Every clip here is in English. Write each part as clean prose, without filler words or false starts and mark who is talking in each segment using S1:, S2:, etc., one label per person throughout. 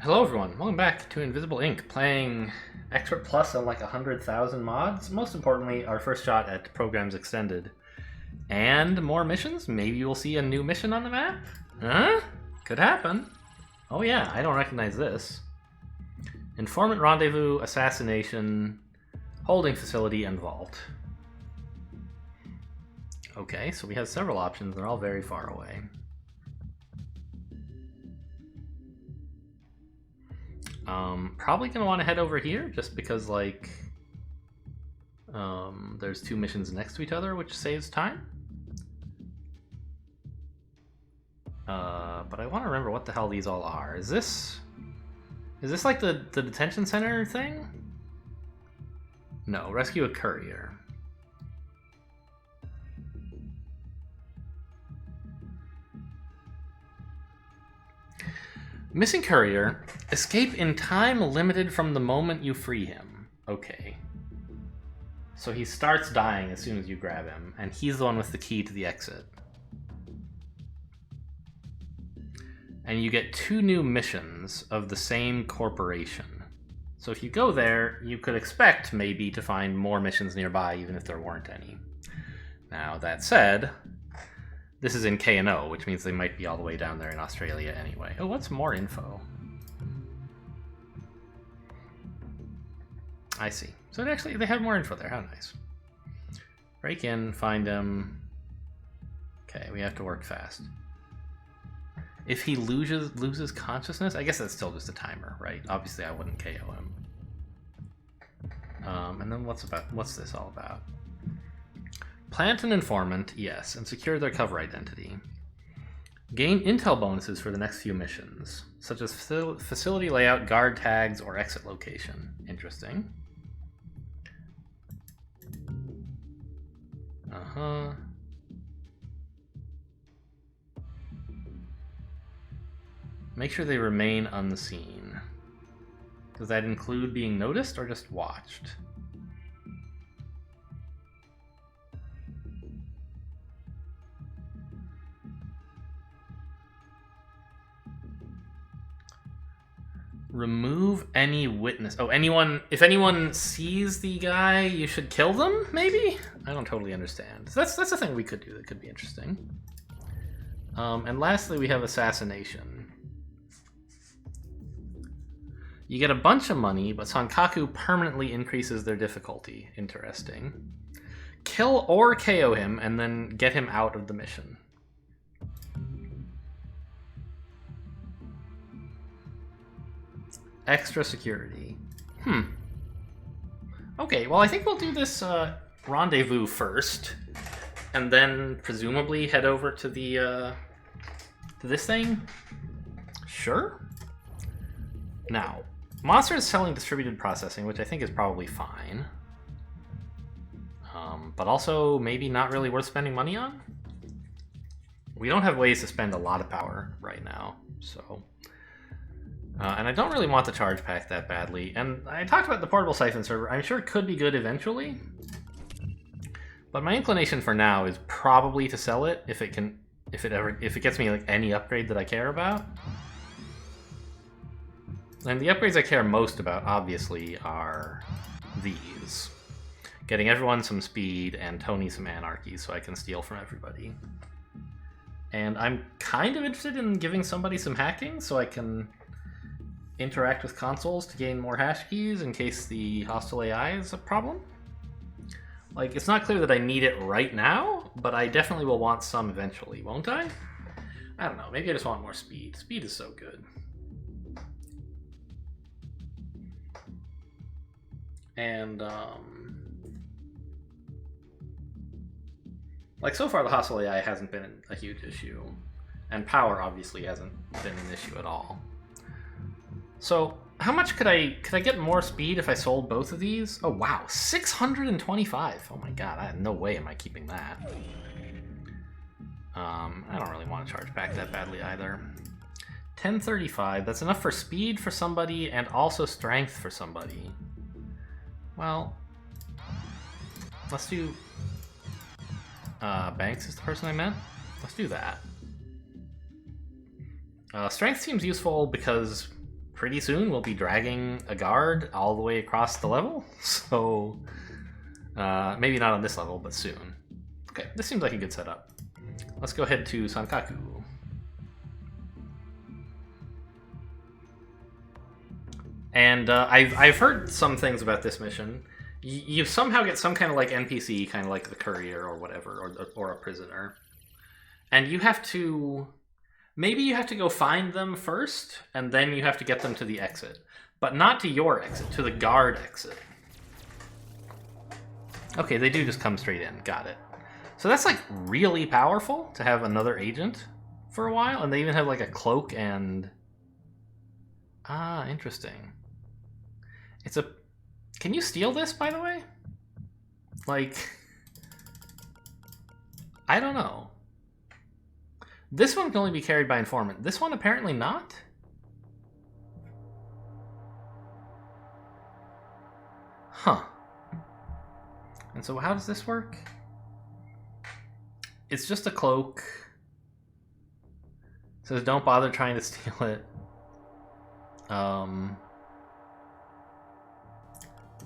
S1: Hello everyone, welcome back to Invisible Ink, playing Expert Plus on like 100,000 mods. Most importantly, our first shot at Programs Extended. And more missions? Maybe we'll see a new mission on the map? Huh? Could happen. Oh yeah, I don't recognize this. Informant Rendezvous, Assassination, Holding Facility, and Vault. Okay, so we have several options, they're all very far away. Probably gonna want to head over here just because, like, there's two missions next to each other, which saves time. But I want to remember what the hell these all are. Is this like the detention center thing? No, rescue a courier. Missing courier. Escape in time limited from the moment you free him. Okay. So he starts dying as soon as you grab him, and he's the one with the key to the exit. And you get 2 new missions of the same corporation. So if you go there, you could expect maybe to find more missions nearby, even if there weren't any. Now, that said, this is in K&O, which means they might be all the way down there in Australia anyway. Oh, what's more info? I see. So they have more info there. How nice. Break in, find him. Okay, we have to work fast. If he loses consciousness, I guess that's still just a timer, right? Obviously, I wouldn't KO him. And then what's this all about? Plant an informant, yes, and secure their cover identity. Gain intel bonuses for the next few missions, such as facility layout, guard tags, or exit location. Interesting. Make sure they remain unseen. Does that include being noticed or just watched? Remove any witness. Oh, if anyone sees the guy, you should kill them, maybe? I don't totally understand. That's a thing we could do that could be interesting. And lastly, we have assassination. You get a bunch of money, but Sankaku permanently increases their difficulty. Interesting. Kill or KO him, and then get him out of the mission. Extra security. Okay, well, I think we'll do this rendezvous first, and then presumably head over to the to this thing. Sure. Now, Monster is selling distributed processing, which I think is probably fine, but also maybe not really worth spending money on. We don't have ways to spend a lot of power right now, so. And I don't really want the charge pack that badly. And I talked about the portable siphon server. I'm sure it could be good eventually. But my inclination for now is probably to sell it if it gets me like any upgrade that I care about. And the upgrades I care most about, obviously, are these. Getting everyone some speed and Tony some anarchy so I can steal from everybody. And I'm kind of interested in giving somebody some hacking so I can interact with consoles to gain more hash keys in case the hostile AI is a problem. Like, it's not clear that I need it right now, but I definitely will want some eventually, won't I? I don't know, maybe I just want more speed. Speed is so good. And, like, so far the hostile AI hasn't been a huge issue, and power obviously hasn't been an issue at all. So, how much could I get more speed if I sold both of these? Oh wow, 625! Oh my god, no way am I keeping that. I don't really want to charge back that badly either. 1035, that's enough for speed for somebody and also strength for somebody. Well, let's do... Banks is the person I meant? Let's do that. Strength seems useful because pretty soon we'll be dragging a guard all the way across the level. So maybe not on this level, but soon. Okay, this seems like a good setup. Let's go ahead to Sankaku. And I've heard some things about this mission. You somehow get some kind of like NPC, kind of like the courier or whatever, or a prisoner. And you have to... Maybe you have to go find them first, and then you have to get them to the exit. But not to your exit, to the guard exit. Okay, they do just come straight in. Got it. So that's like really powerful to have another agent for a while, and they even have like a cloak and... Ah, interesting. It's a... Can you steal this, by the way? Like... I don't know. This one can only be carried by informant. This one apparently not? Huh. And so how does this work? It's just a cloak. It says don't bother trying to steal it.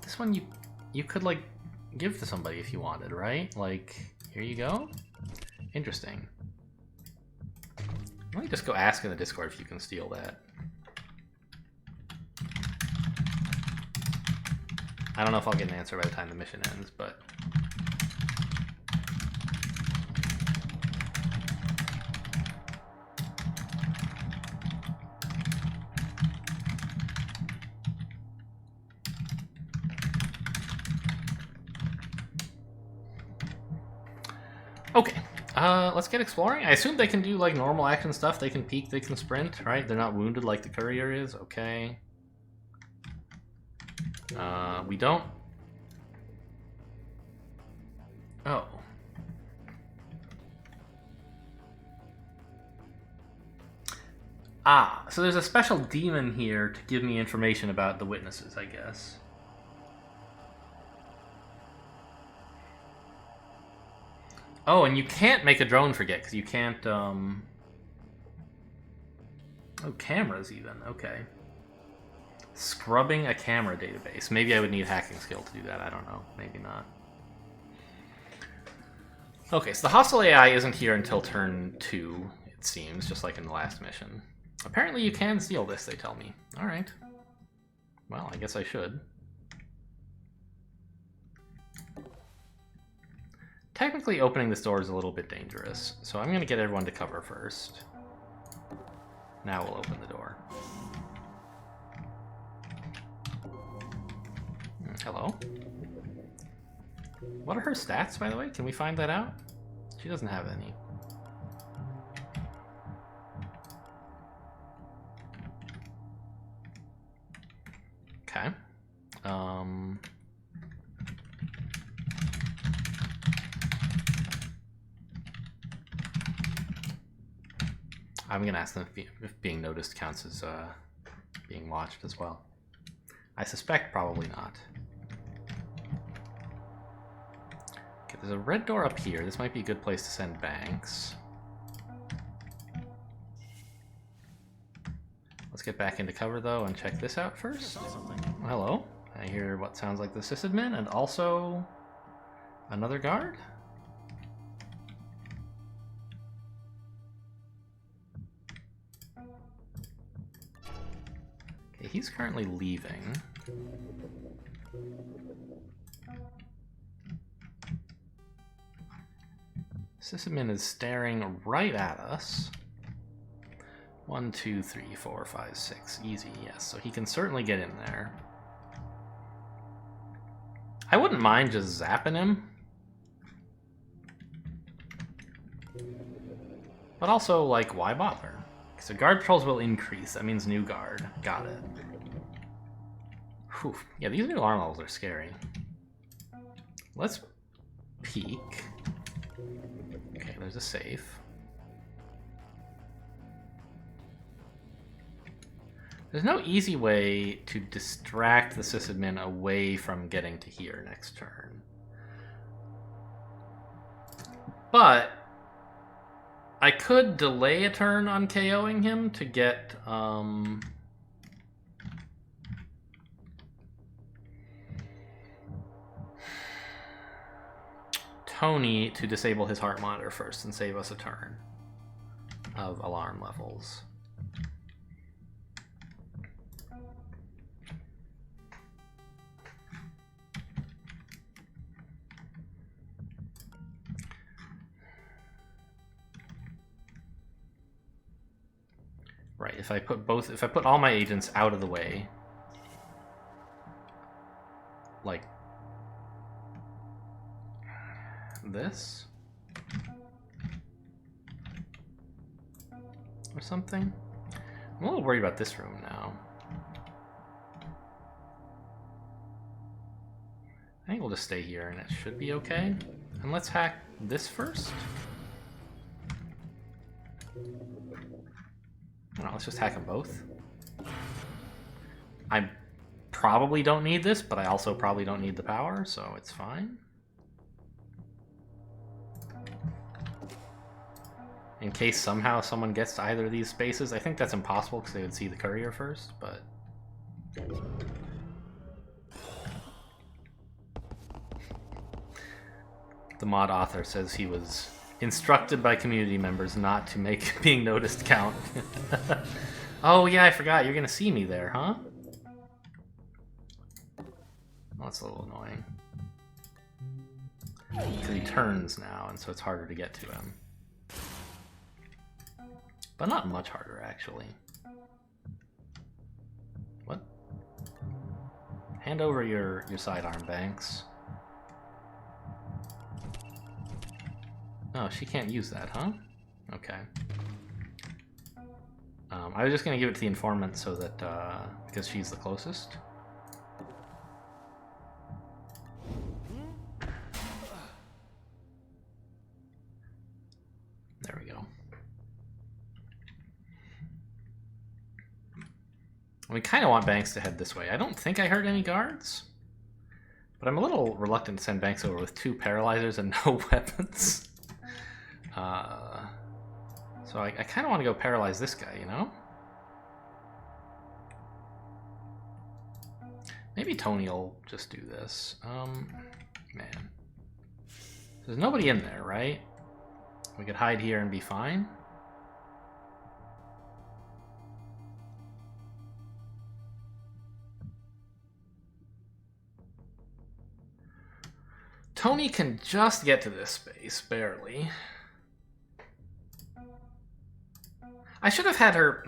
S1: This one you could like give to somebody if you wanted, right? Like, here you go. Interesting. Let me just go ask in the Discord if you can steal that. I don't know if I'll get an answer by the time the mission ends, but... Okay, let's get exploring. I assume they can do like normal action stuff. They can peek, they can sprint, right? They're not wounded like the courier is. Okay. We don't... Oh. Ah, so there's a special demon here to give me information about the witnesses, I guess. Oh, and you can't make a drone forget, because you can't, Oh, cameras even, okay. Scrubbing a camera database. Maybe I would need hacking skill to do that, I don't know. Maybe not. Okay, so the hostile AI isn't here until turn 2, it seems, just like in the last mission. Apparently you can steal this, they tell me. Alright. Well, I guess I should. Technically, opening this door is a little bit dangerous, so I'm going to get everyone to cover first. Now we'll open the door. Hello? What are her stats, by the way? Can we find that out? She doesn't have any. Okay. I'm going to ask them if being noticed counts as being watched as well. I suspect probably not. Okay, there's a red door up here. This might be a good place to send Banks. Let's get back into cover, though, and check this out first. Hello. I hear what sounds like the sysadmin, and also another guard. Okay, he's currently leaving. Sysadmin is staring right at us. 1, 2, 3, 4, 5, 6. Easy, yes. So he can certainly get in there. I wouldn't mind just zapping him. But also, like, why bother? So guard patrols will increase. That means new guard. Got it. Whew. Yeah, these new alarm levels are scary. Let's peek. Okay, there's a safe. There's no easy way to distract the sysadmin away from getting to here next turn. But I could delay a turn on KOing him to get Tony to disable his heart monitor first and save us a turn of alarm levels. Right, if I put all my agents out of the way, like this or something. I'm a little worried about this room now. I think we'll just stay here and it should be okay. And let's hack this first. No, let's just hack them both. I probably don't need this, but I also probably don't need the power, so it's fine. In case somehow someone gets to either of these spaces. I think that's impossible because they would see the courier first, but... The mod author says he was instructed by community members not to make being noticed count. Oh yeah, I forgot. You're gonna see me there, huh? Well, that's a little annoying. Because he turns now, and so it's harder to get to him. But not much harder, actually. What? Hand over your sidearm, Banks. Oh, she can't use that, huh? Okay. I was just going to give it to the informant so that, because she's the closest. There we go. We kind of want Banks to head this way. I don't think I heard any guards, but I'm a little reluctant to send Banks over with 2 paralyzers and no weapons. So I kind of want to go paralyze this guy, you know? Maybe Tony will just do this. Man. There's nobody in there, right? We could hide here and be fine. Tony can just get to this space, barely. I should have had her...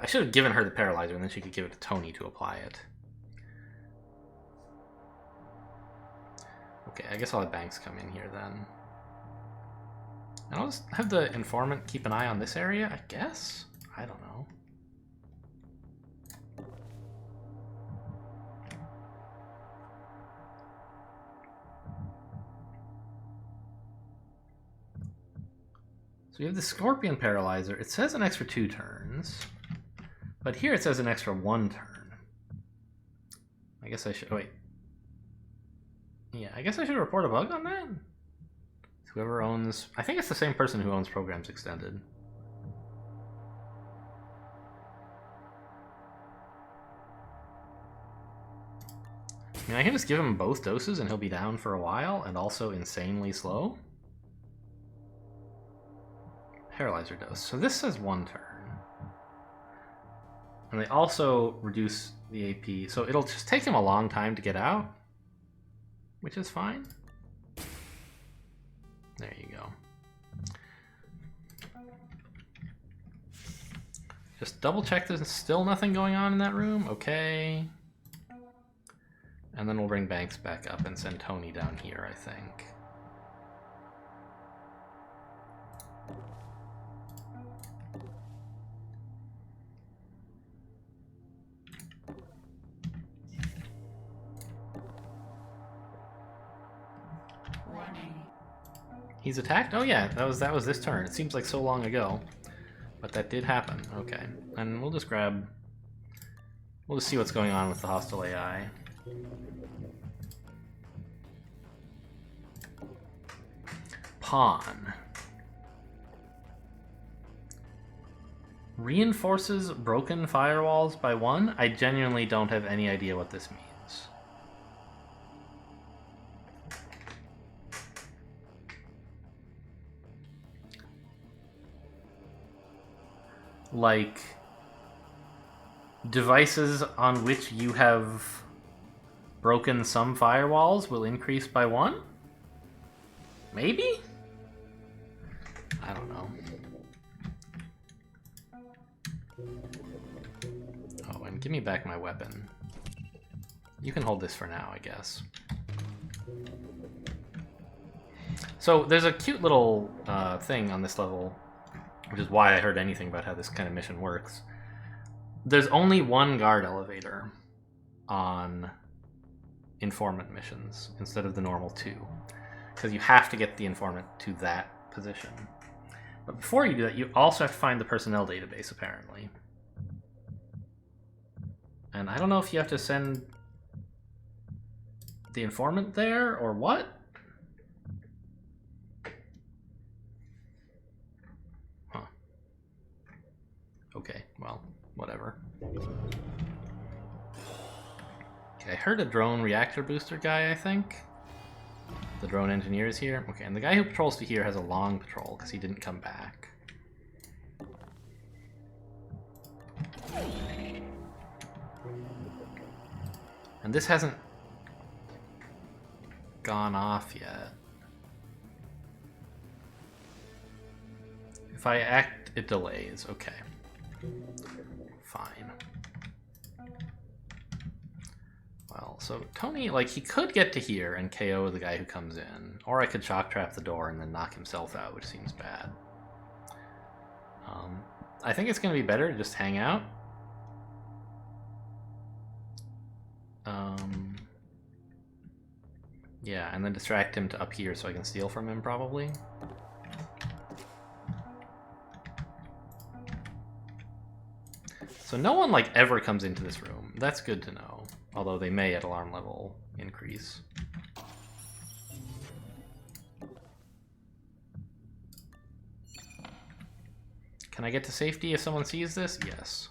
S1: I should have given her the paralyzer and then she could give it to Tony to apply it. Okay, I guess I'll have Banks come in here then. And I'll just have the informant keep an eye on this area, I guess? I don't know. So we have the Scorpion Paralyzer. It says an extra 2 turns, but here it says an extra 1 turn. I guess I should... wait. Yeah, I guess I should report a bug on that? Whoever owns... I think it's the same person who owns Programs Extended. I mean, I can just give him both doses and he'll be down for a while and also insanely slow. Paralyzer dose. So this says 1 turn. And they also reduce the AP. So it'll just take him a long time to get out, which is fine. There you go. Just double check there's still nothing going on in that room. Okay. And then we'll bring Banks back up and send Tony down here, I think. He's attacked? Oh yeah, that was this turn. It seems like so long ago, but that did happen. Okay, and we'll just see what's going on with the hostile AI. Pawn. Reinforces broken firewalls by 1? I genuinely don't have any idea what this means. like devices on which you have broken some firewalls will increase by 1? Maybe? I don't know. Oh, and give me back my weapon. You can hold this for now, I guess. So there's a cute little thing on this level, which is why I heard anything about how this kind of mission works. There's only one guard elevator on informant missions instead of the normal 2, because you have to get the informant to that position. But before you do that, you also have to find the personnel database, apparently. And I don't know if you have to send the informant there or what. Huh. Okay, well, whatever. Okay, I heard a drone reactor booster guy, I think. The drone engineer is here. Okay, and the guy who patrols to here has a long patrol because he didn't come back. And this hasn't gone off yet. If I act, it delays. Okay. Fine. Well, so Tony, like, he could get to here and KO the guy who comes in. Or I could shock trap the door and then knock himself out, which seems bad. I think it's going to be better to just hang out. Yeah, and then distract him to up here so I can steal from him, probably. So no one, like, ever comes into this room. That's good to know. Although they may at alarm level increase. Can I get to safety if someone sees this? Yes.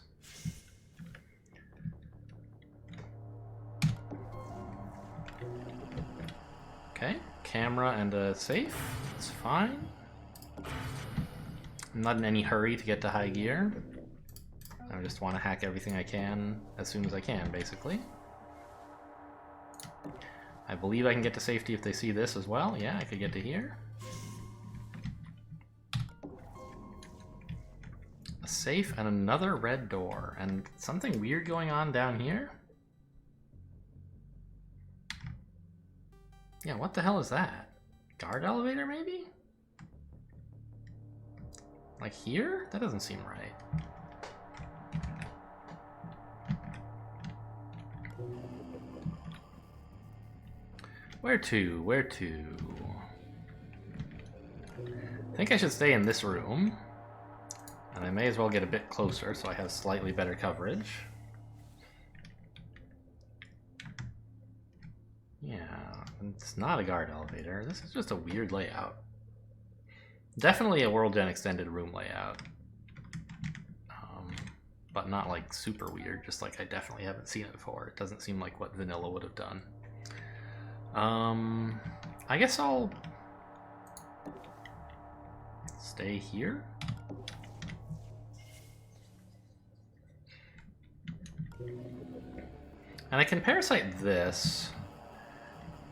S1: Okay, camera and a safe. That's fine. I'm not in any hurry to get to high gear. I just want to hack everything I can as soon as I can, basically. I believe I can get to safety if they see this as well. Yeah, I could get to here. A safe and another red door. And something weird going on down here? Yeah, what the hell is that? Guard elevator, maybe? Like here? That doesn't seem right. Where to? Where to? I think I should stay in this room. And I may as well get a bit closer so I have slightly better coverage. Yeah, it's not a guard elevator. This is just a weird layout. Definitely a World Gen Extended room layout. But not like super weird, just like I definitely haven't seen it before. It doesn't seem like what Vanilla would have done. I guess I'll stay here. And I can parasite this,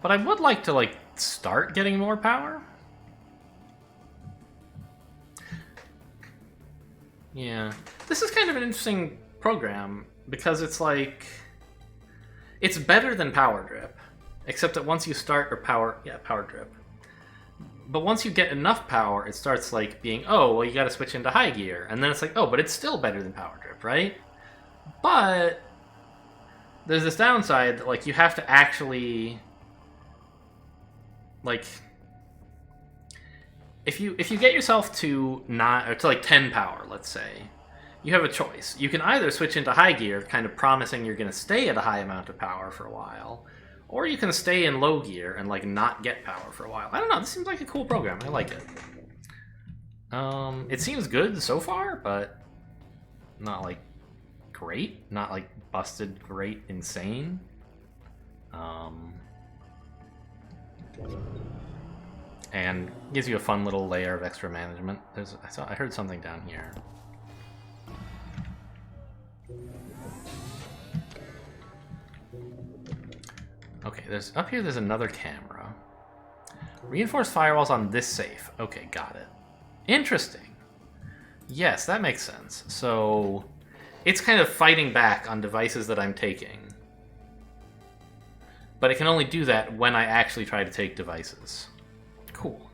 S1: but I would like to, like, start getting more power. Yeah. This is kind of an interesting program, because it's like... It's better than Power Drip, except that once you start... Or Power... Yeah, Power Drip. But once you get enough power, it starts, like, being, oh, well, you gotta switch into high gear. And then it's like, oh, but it's still better than Power Drip, right? But... there's this downside that, like, you have to actually... Like... If you get yourself to like 10 power, let's say, you have a choice. You can either switch into high gear, kind of promising you're going to stay at a high amount of power for a while, or you can stay in low gear and, like, not get power for a while. I don't know, this seems like a cool program. I like it. It seems good so far, but not, like, great. Not, like, busted, great, insane. And gives you a fun little layer of extra management. I heard something down here. Okay, up here there's another camera. Reinforced firewalls on this safe. Okay, got it. Interesting. Yes, that makes sense. So it's kind of fighting back on devices that I'm taking. But it can only do that when I actually try to take devices. Cool.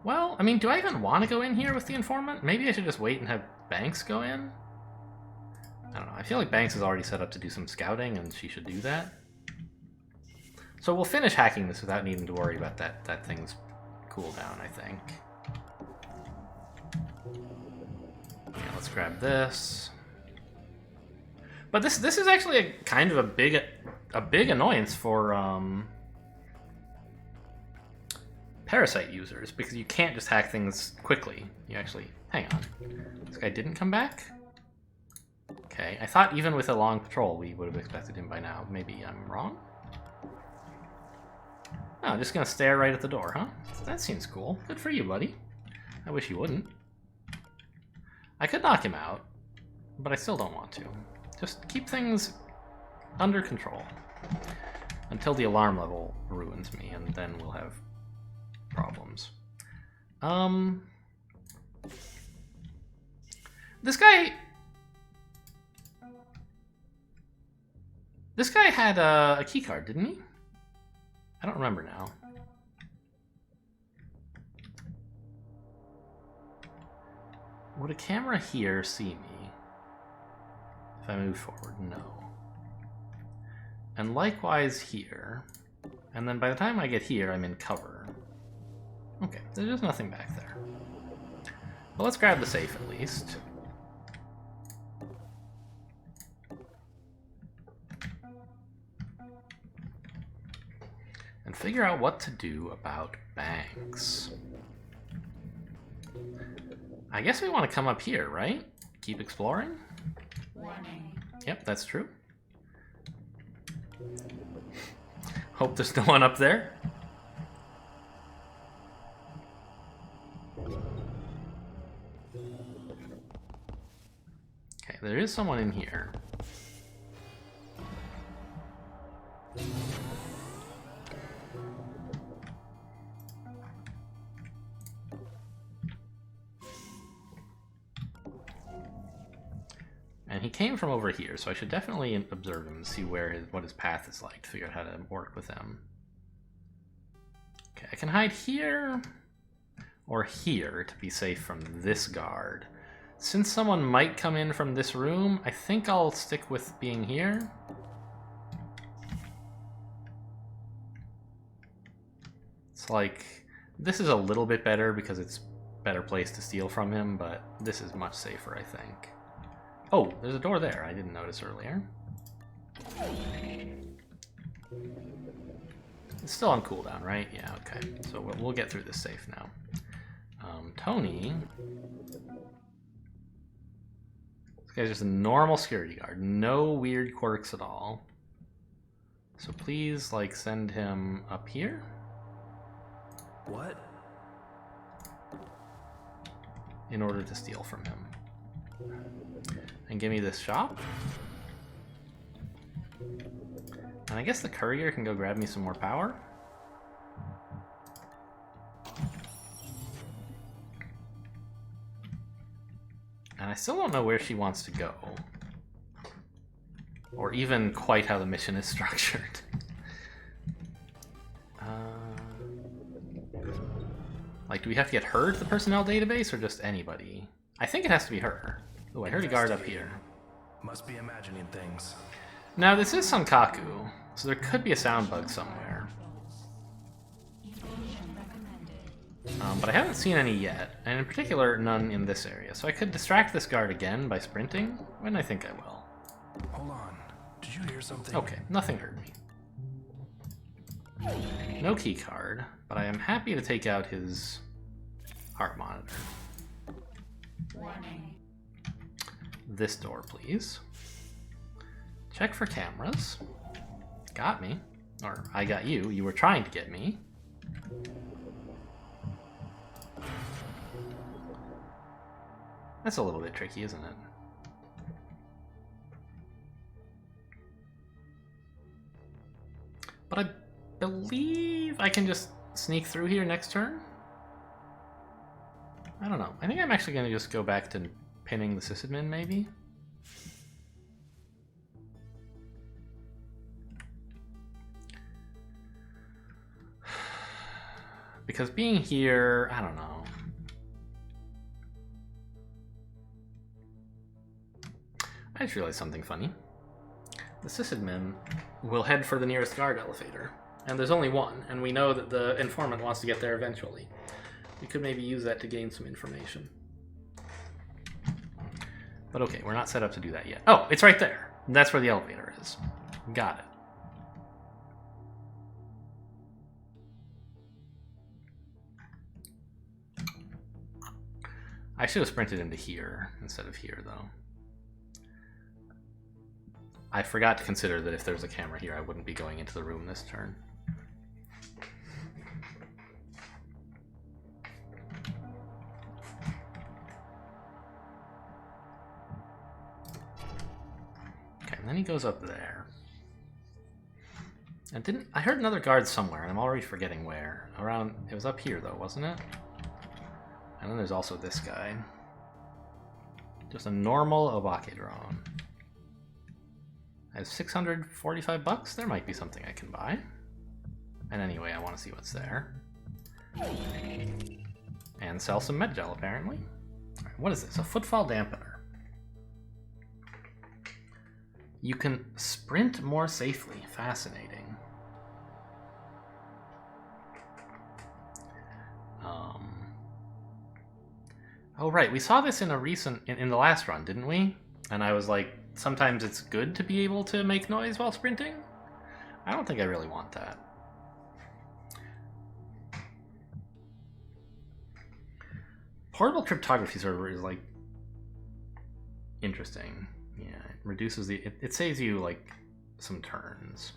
S1: Well, I mean, do I even want to go in here with the informant? Maybe I should just wait and have Banks go in? I don't know. I feel like Banks is already set up to do some scouting, and she should do that. So we'll finish hacking this without needing to worry about that thing's cooldown, I think. Yeah, let's grab this. But this is actually a kind of a big annoyance for Parasite users, because you can't just hack things quickly. You actually... Hang on. This guy didn't come back? Okay, I thought even with a long patrol we would have expected him by now. Maybe I'm wrong? Oh, just gonna stare right at the door, huh? That seems cool. Good for you, buddy. I wish you wouldn't. I could knock him out, but I still don't want to. Just keep things under control until the alarm level ruins me, and then we'll have problems. This guy had a key card, didn't he? I don't remember now. Would a camera here see me if I move forward? No. And likewise here. And then by the time I get here, I'm in cover. Okay, there's just nothing back there. Well, let's grab the safe at least. And figure out what to do about Banks. I guess we want to come up here, right? Keep exploring? Warning. Yep, that's true. Hope there's no one up there. Okay, there is someone in here. And he came from over here, so I should definitely observe him and see what his path is like to figure out how to work with him. Okay, I can hide here or here to be safe from this guard. Since someone might come in from this room, I think I'll stick with being here. It's like, this is a little bit better because it's a better place to steal from him, but this is much safer, I think. Oh, there's a door there I didn't notice earlier. It's still on cooldown, right? Yeah, okay. So we'll get through this safe now. Tony. This guy's just a normal security guard. No weird quirks at all. So please, like, send him up here.
S2: What?
S1: In order to steal from him. And give me this shop. And I guess the courier can go grab me some more power. And I still don't know where she wants to go. Or even quite how the mission is structured. Like, do we have to get her to the personnel database or just anybody? I think it has to be her. Oh, I heard a guard up here.
S2: Must be imagining things.
S1: Now, this is Sankaku, so there could be a sound bug somewhere. But I haven't seen any yet, and in particular, none in this area. So I could distract this guard again by sprinting, and I think I will.
S2: Hold on. Did you hear something?
S1: Okay, nothing hurt me. No key card, but I am happy to take out his heart monitor.
S3: Warning.
S1: This door, please. Check for cameras. Got me. Or I got you. You were trying to get me. That's a little bit tricky, isn't it? But I believe I can just sneak through here next turn? I don't know. I think I'm actually going to just go back to pinning the Sysadmin, maybe? Because being here, I don't know. I just realized something funny. The Sysadmin will head for the nearest guard elevator. And there's only one, and we know that the informant wants to get there eventually. We could maybe use that to gain some information. But okay, we're not set up to do that yet. Oh, it's right there. That's where the elevator is. Got it. I should have sprinted into here instead of here, though. I forgot to consider that if there's a camera here, I wouldn't be going into the room this turn. Okay, and then he goes up there. And I heard another guard somewhere, and I'm already forgetting where. Around, it was up here though, wasn't it? And then there's also this guy. Just a normal Obake drone. I have 645 bucks. There might be something I can buy. And anyway, I want to see what's there. And sell some med gel, apparently. All right, what is this? A footfall dampener. You can sprint more safely. Fascinating. Oh, right. We saw this in in the last run, didn't we? And I was like, sometimes it's good to be able to make noise while sprinting? I don't think I really want that. Portable cryptography server is like interesting. Yeah, it reduces it saves you like some turns.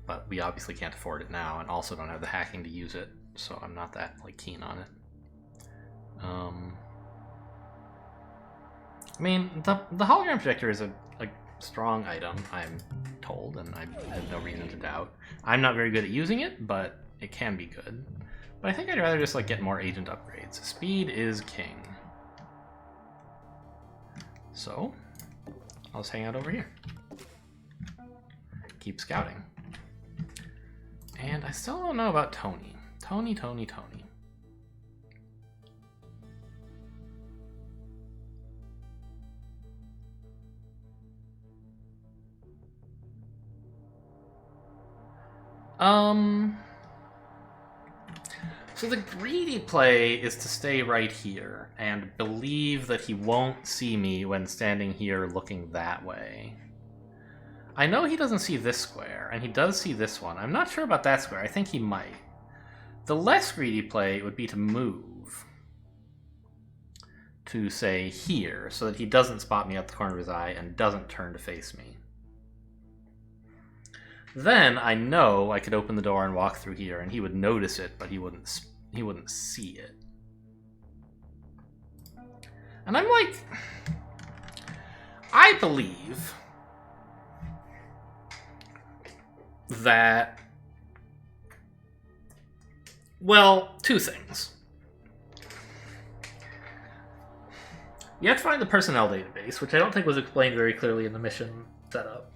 S1: But we obviously can't afford it now, and also don't have the hacking to use it, so I'm not that like keen on it. I mean, the hologram projector is a strong item, I'm told, and I have no reason to doubt. I'm not very good at using it, but it can be good. But I think I'd rather just like get more agent upgrades. Speed is king. So, I'll just hang out over here. Keep scouting. And I still don't know about Tony. Tony. So the greedy play is to stay right here and believe that he won't see me when standing here looking that way. I know he doesn't see this square, and he does see this one. I'm not sure about that square. I think he might. The less greedy play would be to move to, say, here, so that he doesn't spot me at the corner of his eye and doesn't turn to face me. Then I know I could open the door and walk through here, and he would notice it, but he wouldn't see it. And I'm like, I believe that, well, two things. You have to find the personnel database, which I don't think was explained very clearly in the mission setup.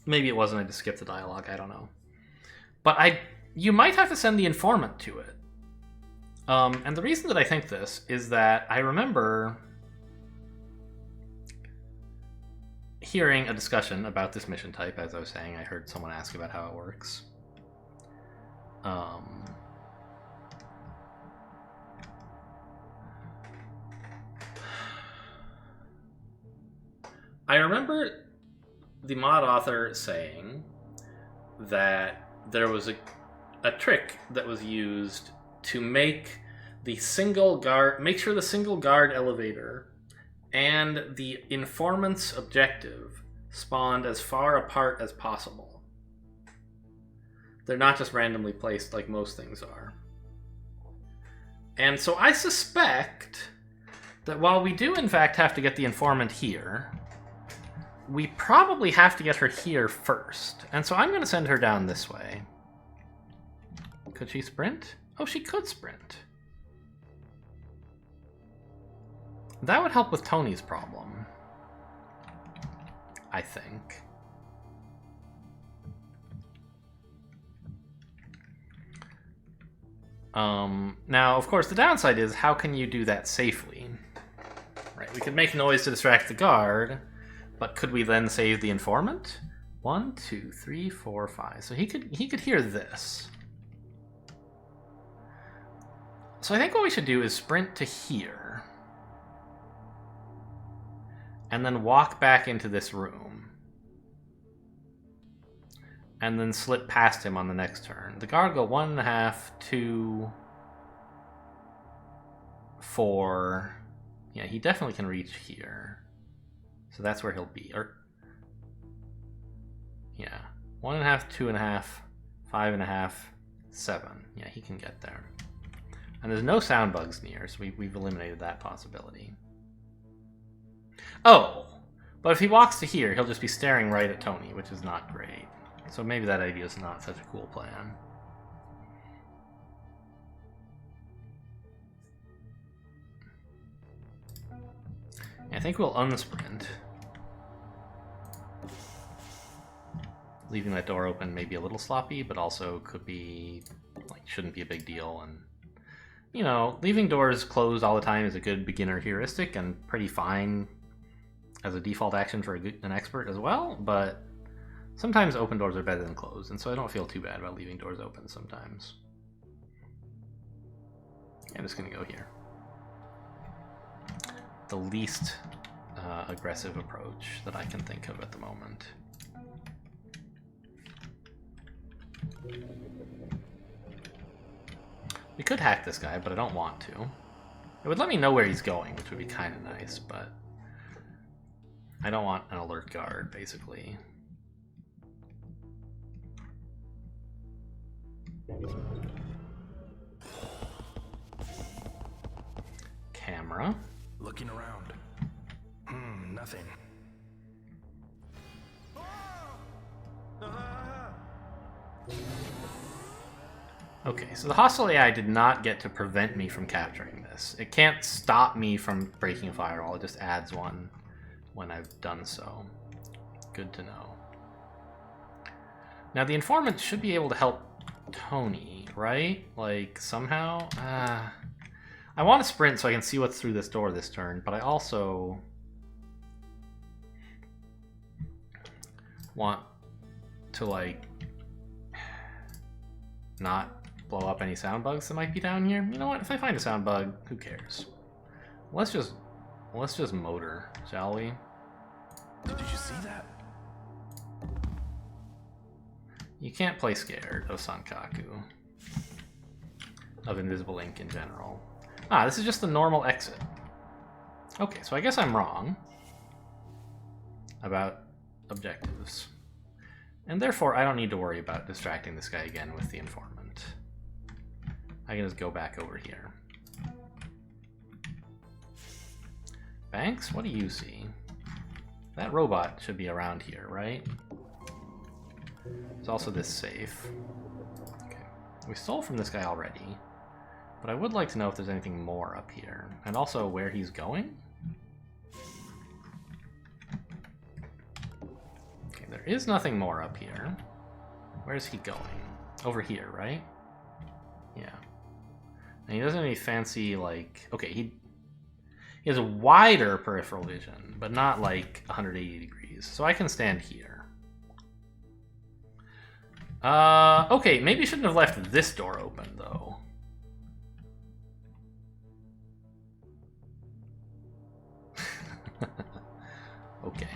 S1: Maybe it wasn't, I just skipped the dialogue, I don't know. But you might have to send the informant to it. And the reason that I think this is that I remember hearing a discussion about this mission type. As I was saying, I heard someone ask about how it works. I remember the mod author saying that there was a trick that was used to make sure the single guard elevator and the informant's objective spawned as far apart as possible. They're not just randomly placed like most things are. And so I suspect that while we do in fact have to get the informant here, we probably have to get her here first. And so I'm going to send her down this way. Could she sprint? Oh, she could sprint. That would help with Tony's problem, I think. Now, of course, the downside is, how can you do that safely? Right, we could make noise to distract the guard, but could we then save the informant? 1, 2, 3, 4, 5. So he could hear this. So I think what we should do is sprint to here, and then walk back into this room, and then slip past him on the next turn. The guard go 1.5, 2, 4. Yeah, he definitely can reach here. So that's where he'll be. Or, yeah, 1.5, 2.5, 5.5, 7. Yeah, he can get there. And there's no sound bugs near, so we've eliminated that possibility. Oh, but if he walks to here, he'll just be staring right at Tony, which is not great. So maybe that idea is not such a cool plan. I think we'll unsprint. Leaving that door open may be a little sloppy, but also could be, like, shouldn't be a big deal. And, you know, leaving doors closed all the time is a good beginner heuristic and pretty fine as a default action for an expert as well, but sometimes open doors are better than closed, and so I don't feel too bad about leaving doors open sometimes. I'm just going to go here. The least aggressive approach that I can think of at the moment. We could hack this guy, but I don't want to. It would let me know where he's going, which would be kind of nice, but I don't want an alert guard, basically. Camera.
S2: Looking around. Nothing.
S1: Okay, so the hostile AI did not get to prevent me from capturing this. It can't stop me from breaking a firewall, it just adds one when I've done so. Good to know. Now the informant should be able to help Tony, right? Like, somehow? I want to sprint so I can see what's through this door this turn, but I also want to, like, not blow up any sound bugs that might be down here. You know what? If I find a sound bug, who cares? Let's just motor, shall we?
S2: Did you see that?
S1: You can't play scared of Sankaku. Of Invisible Ink in general. Ah, this is just the normal exit. Okay, so I guess I'm wrong about objectives. And therefore, I don't need to worry about distracting this guy again with the informant. I can just go back over here. Banks, what do you see? That robot should be around here, right? There's also this safe. Okay. We stole from this guy already, but I would like to know if there's anything more up here. And also where he's going? Okay, there is nothing more up here. Where's he going? Over here, right? Yeah. And he doesn't have any fancy, like... Okay, he has a wider peripheral vision, but not like 180 degrees. So I can stand here. Okay, maybe I shouldn't have left this door open, though. Okay.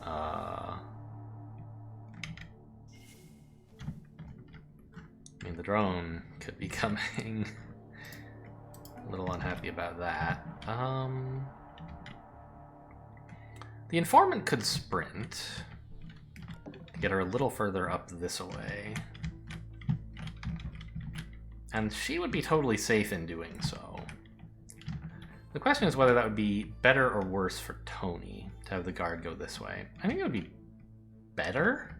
S1: I mean, the drone could be coming. A little unhappy about that. The informant could sprint to get her a little further up this way. And she would be totally safe in doing so. The question is whether that would be better or worse for Tony to have the guard go this way. I think it would be better.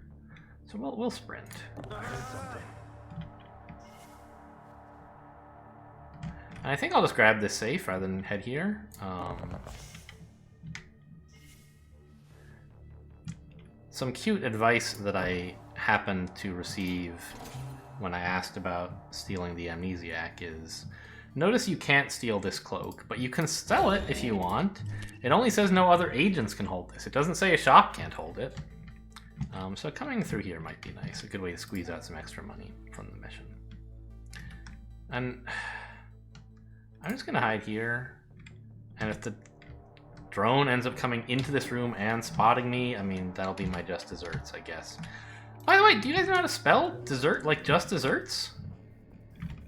S1: So we'll sprint.
S2: I heard something.
S1: And I think I'll just grab this safe rather than head here. Some cute advice that I happened to receive when I asked about stealing the amnesiac is, notice you can't steal this cloak, but you can sell it if you want. It only says no other agents can hold this. It doesn't say a shop can't hold it. So coming through here might be nice. A good way to squeeze out some extra money from the mission. And I'm just gonna hide here. And if the drone ends up coming into this room and spotting me, I mean, that'll be my just desserts, I guess. By the way, do you guys know how to spell dessert like just desserts?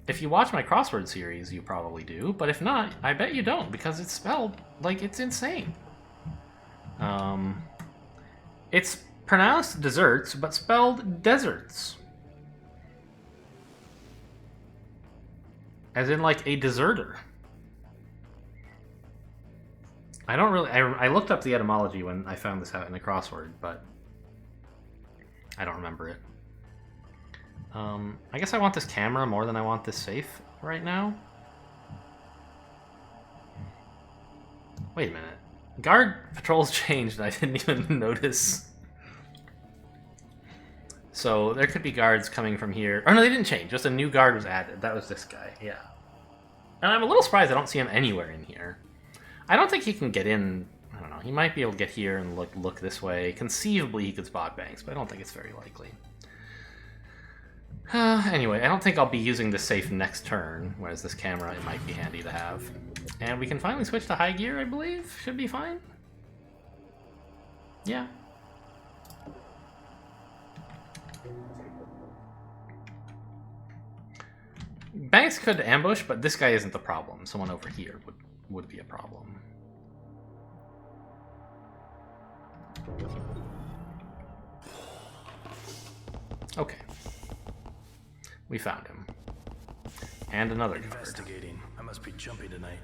S1: If you watch my crossword series, you probably do, but if not, I bet you don't, because it's spelled like it's insane. It's pronounced desserts, but spelled deserts. As in like a deserter. I don't really... I looked up the etymology when I found this out in the crossword, but I don't remember it. I guess I want this camera more than I want this safe right now. Wait a minute. Guard patrols changed and I didn't even notice. So there could be guards coming from here. Oh no, they didn't change. Just a new guard was added. That was this guy, yeah. And I'm a little surprised I don't see him anywhere in here. I don't think he can get in. I don't know. He might be able to get here and look this way. Conceivably, he could spot Banks, but I don't think it's very likely. Anyway, I don't think I'll be using this safe next turn, whereas this camera, it might be handy to have. And we can finally switch to high gear, I believe. Should be fine. Yeah. Banks could ambush, but this guy isn't the problem. Someone over here would be a problem. Okay. We found him. And another guard.
S2: Investigating. I must be jumpy tonight.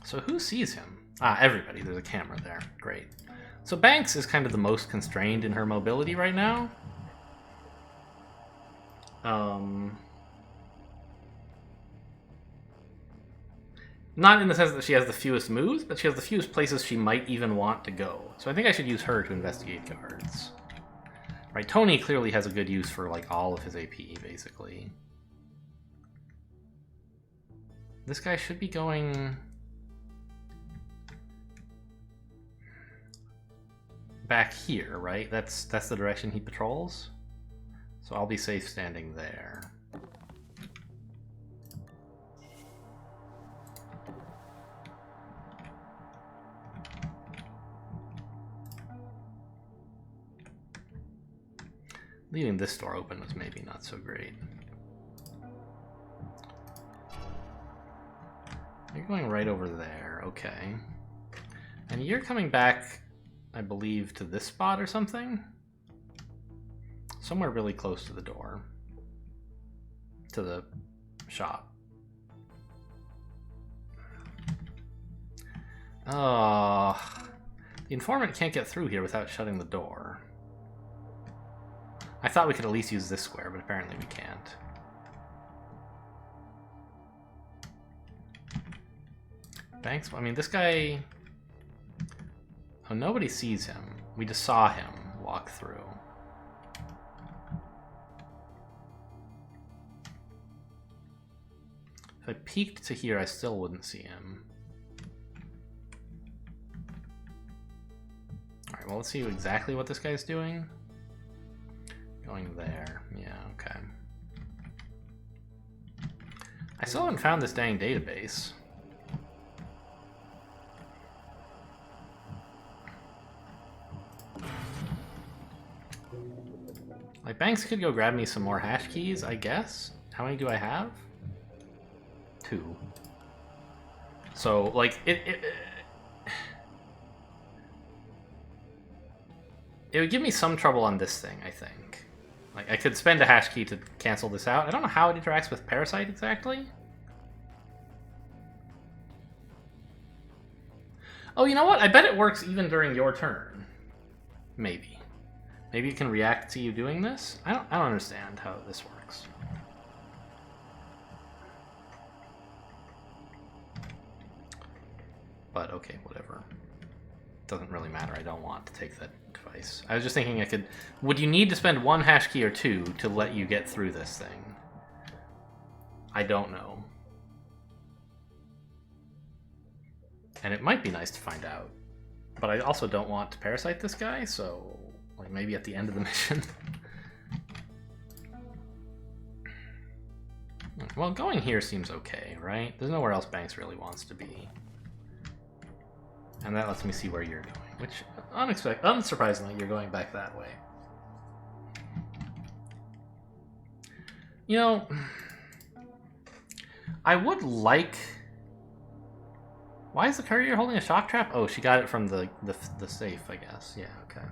S1: So who sees him? Ah, everybody. There's a camera there. Great. So Banks is kind of the most constrained in her mobility right now. Not in the sense that she has the fewest moves, but she has the fewest places she might even want to go. So I think I should use her to investigate guards. Right, Tony clearly has a good use for like all of his AP, basically. This guy should be going back here, right? That's the direction he patrols. So I'll be safe standing there. Leaving this door open was maybe not so great. You're going right over there, okay. And you're coming back, I believe, to this spot or something? Somewhere really close to the door. To the shop. Oh, the informant can't get through here without shutting the door. I thought we could at least use this square, but apparently we can't. Banks, I mean, this guy... Oh, nobody sees him. We just saw him walk through. If I peeked to here, I still wouldn't see him. Alright, well, let's see exactly what this guy's doing. Going there. Yeah, okay. I still haven't found this dang database. Like, Banks could go grab me some more hash keys, I guess. How many do I have? 2. So, like, it would give me some trouble on this thing, I think. Like, I could spend a hash key to cancel this out. I don't know how it interacts with Parasite exactly. Oh, you know what? I bet it works even during your turn. Maybe. Maybe it can react to you doing this? I don't understand how this works. But okay, whatever. Doesn't really matter. I don't want to take that device. I was just thinking I could... Would you need to spend one hash key or two to let you get through this thing? I don't know. And it might be nice to find out. But I also don't want to parasite this guy, so... Like, maybe at the end of the mission. Well, going here seems okay, right? There's nowhere else Banks really wants to be. And that lets me see where you're going, which, unsurprisingly, you're going back that way. You know, I would like... Why is the courier holding a shock trap? Oh, she got it from the safe, I guess. Yeah, okay.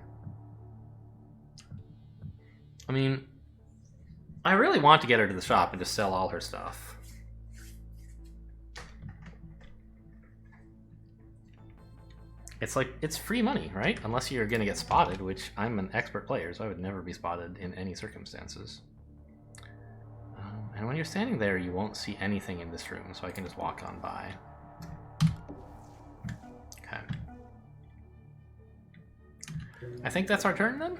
S1: I mean, I really want to get her to the shop and just sell all her stuff. It's like, it's free money, right? Unless you're gonna get spotted, which I'm an expert player, so I would never be spotted in any circumstances. And when you're standing there, you won't see anything in this room, so I can just walk on by. Okay. I think that's our turn, then?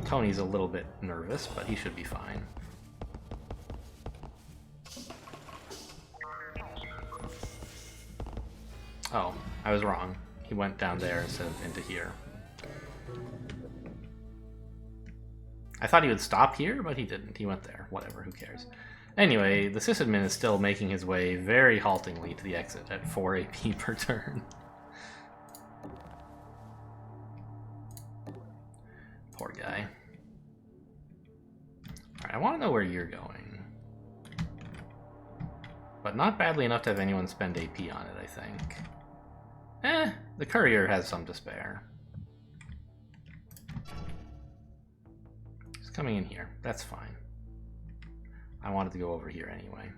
S1: Tony's a little bit nervous, but he should be fine. Oh, I was wrong. He went down there instead of into here. I thought he would stop here, but he didn't. He went there. Whatever, who cares? Anyway, the sysadmin is still making his way very haltingly to the exit at 4 AP per turn. Poor guy. Alright, I want to know where you're going. But not badly enough to have anyone spend AP on it, I think. The courier has some to spare. He's coming in here. That's fine. I wanted to go over here anyway.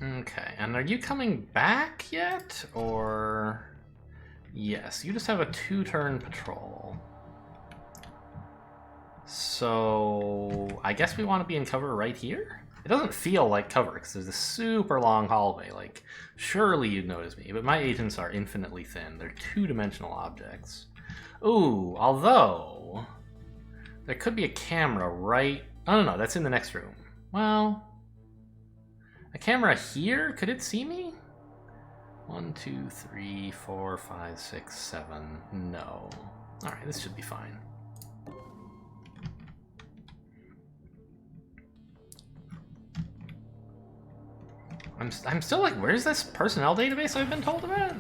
S1: Okay, and are you coming back yet, or... Yes, you just have a 2-turn patrol. So... I guess we want to be in cover right here? It doesn't feel like cover, because there's a super long hallway, like, surely you'd notice me, but my agents are infinitely thin. They're 2-dimensional objects. Ooh, although... There could be a camera right... Oh, no, that's in the next room. Well... A camera here? Could it see me? 1, 2, 3, 4, 5, 6, 7. No. Alright, this should be fine. I'm still like, where's this personnel database I've been told about?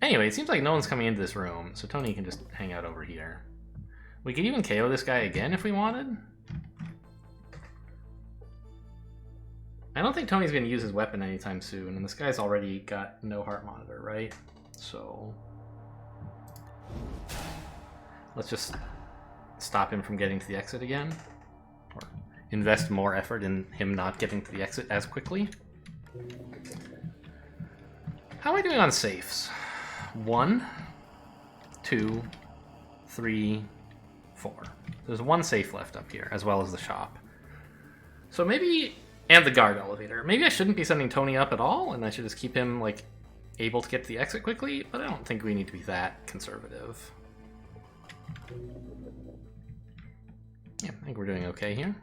S1: Anyway, it seems like no one's coming into this room, so Tony can just hang out over here. We could even KO this guy again if we wanted. I don't think Tony's going to use his weapon anytime soon, and this guy's already got no heart monitor, right? So... Let's just stop him from getting to the exit again. Or invest more effort in him not getting to the exit as quickly. How am I doing on safes? 1, 2, 3, 4. There's 1 safe left up here, as well as the shop. So maybe... And the guard elevator. Maybe I shouldn't be sending Tony up at all, and I should just keep him, like, able to get to the exit quickly, but I don't think we need to be that conservative. Yeah, I think we're doing okay here.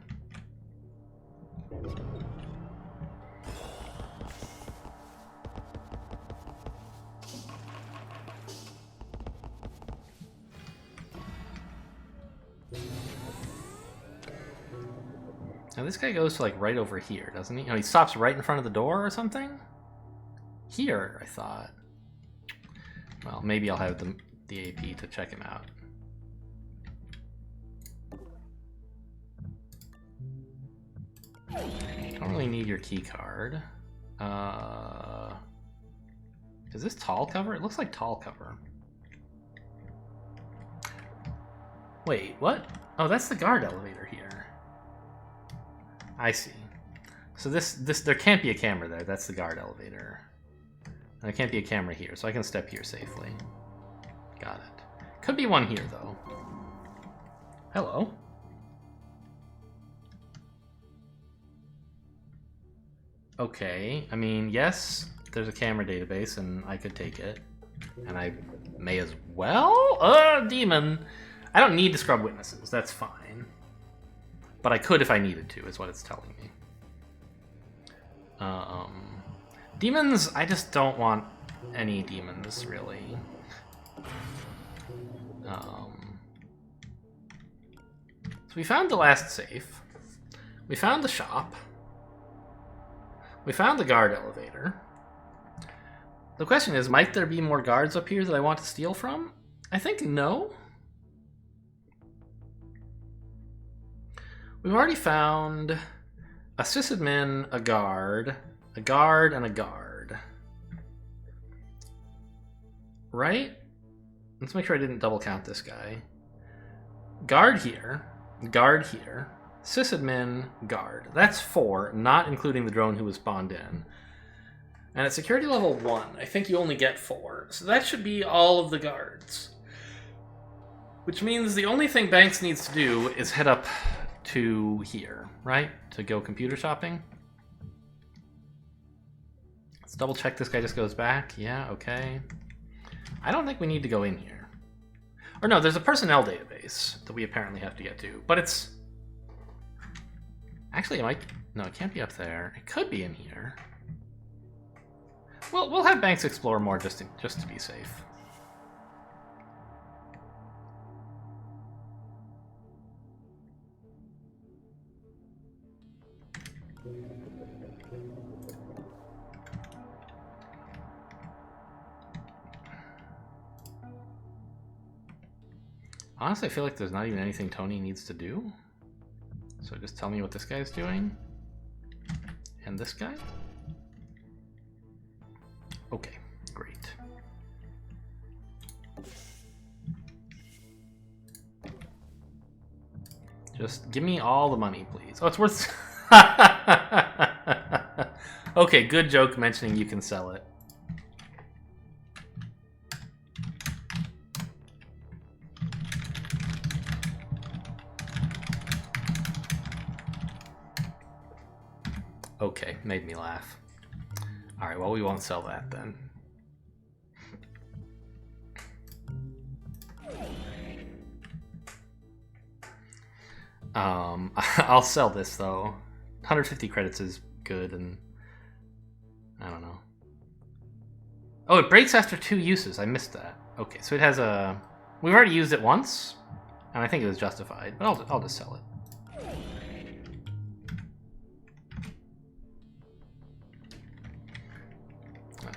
S1: Now this guy goes to like right over here, doesn't he? No, he stops right in front of the door or something? Here, I thought. Well, maybe I'll have the AP to check him out. Don't really need your key card. Is this tall cover? It looks like tall cover. Wait, what? Oh, that's the guard elevator here. I see. So there can't be a camera there. That's the guard elevator. And there can't be a camera here, so I can step here safely. Got it. Could be one here, though. Hello. Okay, I mean, yes, there's a camera database, and I could take it. And I may as well? Demon! I don't need to scrub witnesses, that's fine. But I could if I needed to, is what it's telling me. Demons, I just don't want any demons, really. So we found the last safe. We found the shop. We found the guard elevator. The question is, might there be more guards up here that I want to steal from? I think no. We've already found a sysadmin, a guard, and a guard. Right? Let's make sure I didn't double count this guy. Guard here, sysadmin, guard. That's 4, not including the drone who was spawned in. And at security level 1, I think you only get 4. So that should be all of the guards. Which means the only thing Banks needs to do is head up to here, right? To go computer shopping. Let's double check this guy just goes back. Yeah, okay. I don't think we need to go in here. Or no, there's a personnel database that we apparently have to get to, but it's... Actually, it might... No, it can't be up there. It could be in here. Well, we'll have Banks explore more just to be safe. Honestly, I feel like there's not even anything Tony needs to do. So just tell me what this guy's doing. And this guy? Okay, great. Just give me all the money, please. Oh, it's worth... Okay, good joke mentioning you can sell it. Okay, made me laugh. Alright, well, we won't sell that then. I'll sell this though. 150 credits is good, and I don't know. Oh, it breaks after 2 uses. I missed that. Okay, so it has a... We've already used it once, and I think it was justified, but I'll just sell it.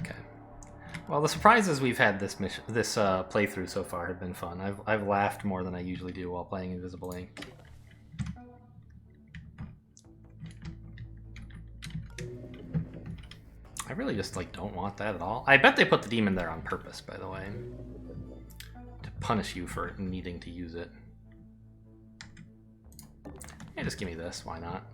S1: Okay. Well, the surprises we've had this playthrough so far have been fun. I've laughed more than I usually do while playing Invisible Ink. I really just don't want that at all. I bet they put the demon there on purpose, by the way, to punish you for needing to use it. Yeah, just give me this. Why not?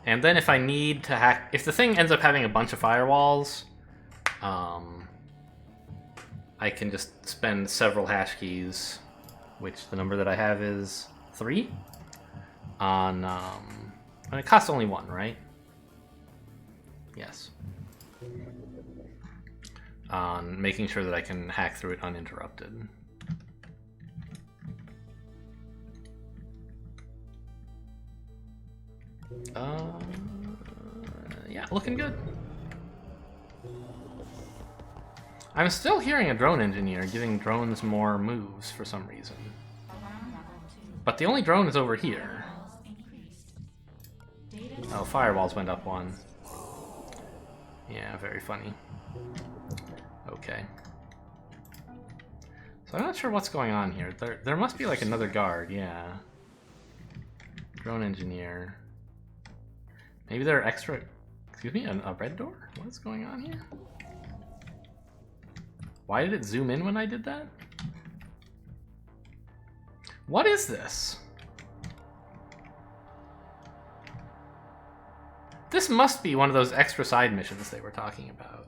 S1: And then if I need to hack... If the thing ends up having a bunch of firewalls, I can just spend several hash keys, which the number that I have is 3, on... and it costs only 1, right? Yes. On making sure that I can hack through it uninterrupted. Yeah, looking good. I'm still hearing a drone engineer giving drones more moves for some reason. But the only drone is over here. Oh, firewalls went up one. Yeah, very funny. Okay. So I'm not sure what's going on here. There must be like another guard, yeah. Drone engineer. Maybe there are extra... Excuse me, a red door? What is going on here? Why did it zoom in when I did that? What is this? This must be one of those extra side missions they were talking about.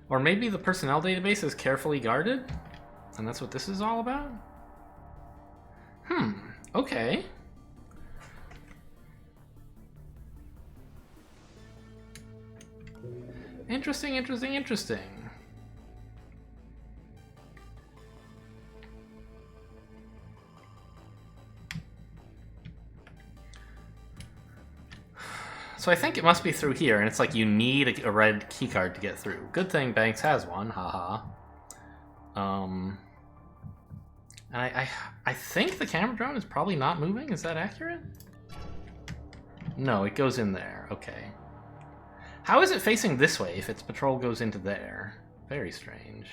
S1: Or maybe the personnel database is carefully guarded? And that's what this is all about? Okay. Interesting, interesting, interesting. So I think it must be through here, and it's like you need a red keycard to get through. Good thing Banks has one, haha. And I think the camera drone is probably not moving. Is that accurate? No, it goes in there. Okay. How is it facing this way if its patrol goes into there? Very strange.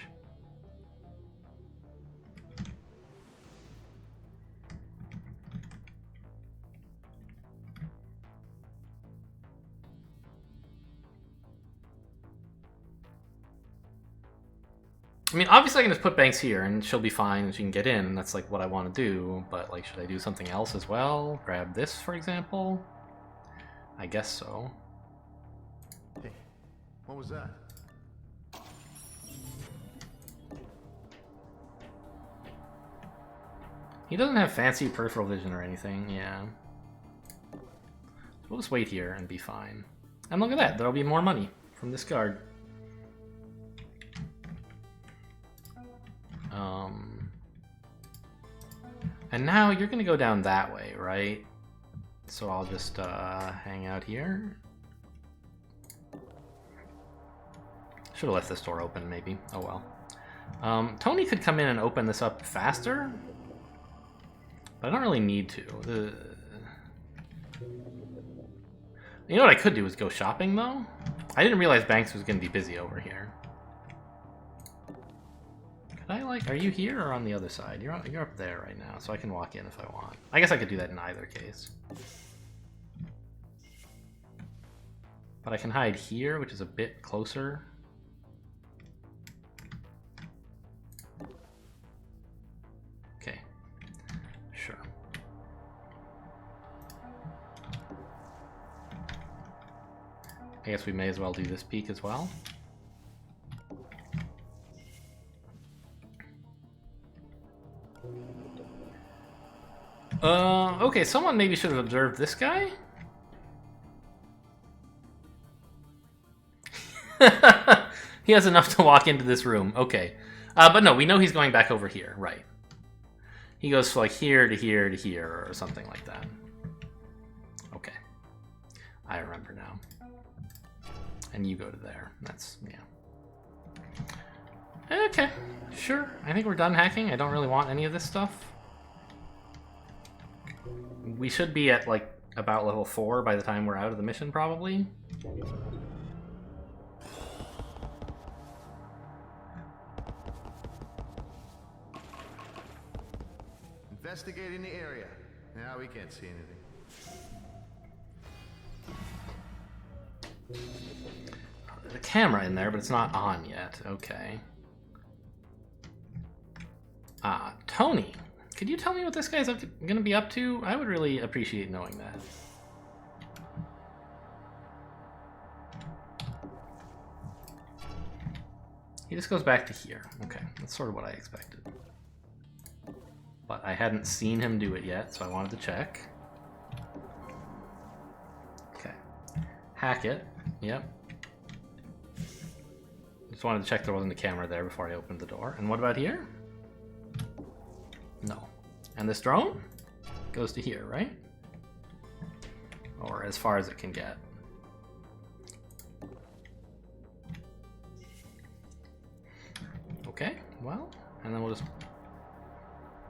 S1: I mean, obviously I can just put Banks here and she'll be fine and she can get in, and that's like what I want to do, but like, should I do something else as well? Grab this, for example? I guess so.
S2: Hey, what was that?
S1: He doesn't have fancy peripheral vision or anything, yeah. So we'll just wait here and be fine. And look at that, there'll be more money from this guard. And now you're gonna go down that way, right? So I'll just hang out here. Should have left this door open, maybe. Oh well. Tony could come in and open this up faster, but I don't really need to. You know what I could do is go shopping, though? I didn't realize Banks was going to be busy over here. Could I, like... Are you here or on the other side? You're up there right now, so I can walk in if I want. I guess I could do that in either case. But I can hide here, which is a bit closer. Okay. Sure. I guess we may as well do this peek as well. Okay, someone maybe should have observed this guy? He has enough to walk into this room. Okay. But no, we know he's going back over here, right. He goes from like here to here to here or something like that. Okay. I remember now. And you go to there. That's, yeah. Okay, sure. I think we're done hacking. I don't really want any of this stuff. We should be at, like, about level 4 by the time we're out of the mission, probably.
S2: Investigating the area. Now we can't see anything.
S1: There's a camera in there, but it's not on yet. Okay. Tony. Could you tell me what this guy's gonna be up to? I would really appreciate knowing that. He just goes back to here. Okay, that's sort of what I expected. But I hadn't seen him do it yet, so I wanted to check. Okay. Hack it. Yep. Just wanted to check there wasn't a camera there before I opened the door. And what about here? No. And this drone goes to here, right? Or as far as it can get. Okay, well, and then we'll just...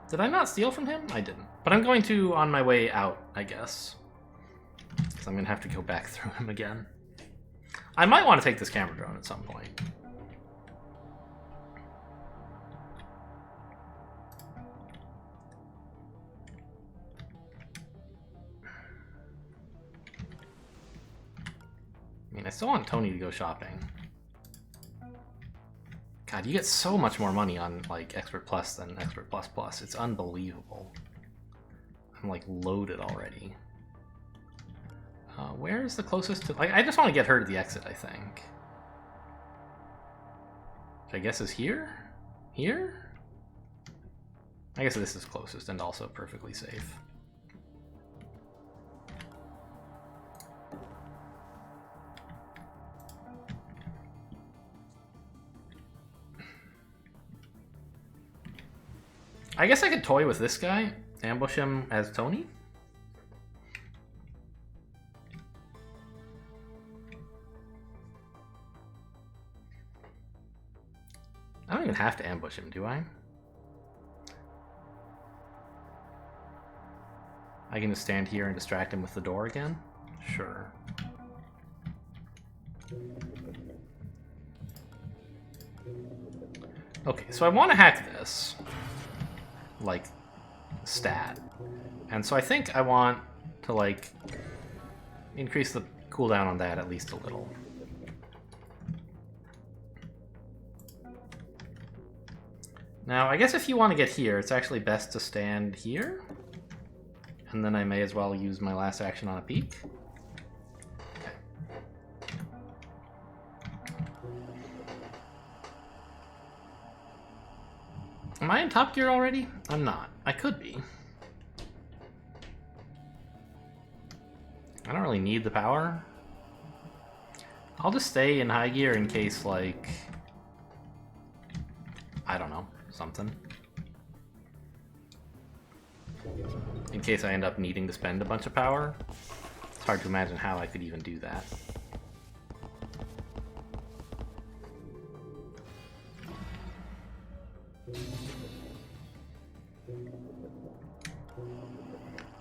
S1: Did I not steal from him? I didn't. But I'm going to on my way out, I guess. Because I'm going to have to go back through him again. I might want to take this camera drone at some point. I mean, I still want Tony to go shopping. God, you get so much more money on, like, Expert Plus than Expert Plus Plus. It's unbelievable. I'm, like, loaded already. Where is the closest to... Like, I just want to get her to the exit, I think. Which I guess is here? Here? I guess this is closest and also perfectly safe. I guess I could toy with this guy, ambush him as Tony. I don't even have to ambush him, do I? I can just stand here and distract him with the door again? Sure. Okay, so I want to hack this. Like, stat. And so I think I want to, like, increase the cooldown on that at least a little. Now, I guess if you want to get here, it's actually best to stand here. And then I may as well use my last action on a peek. Okay. Am I in top gear already? I'm not. I could be. I don't really need the power. I'll just stay in high gear in case, like... I don't know. Something. In case I end up needing to spend a bunch of power. It's hard to imagine how I could even do that.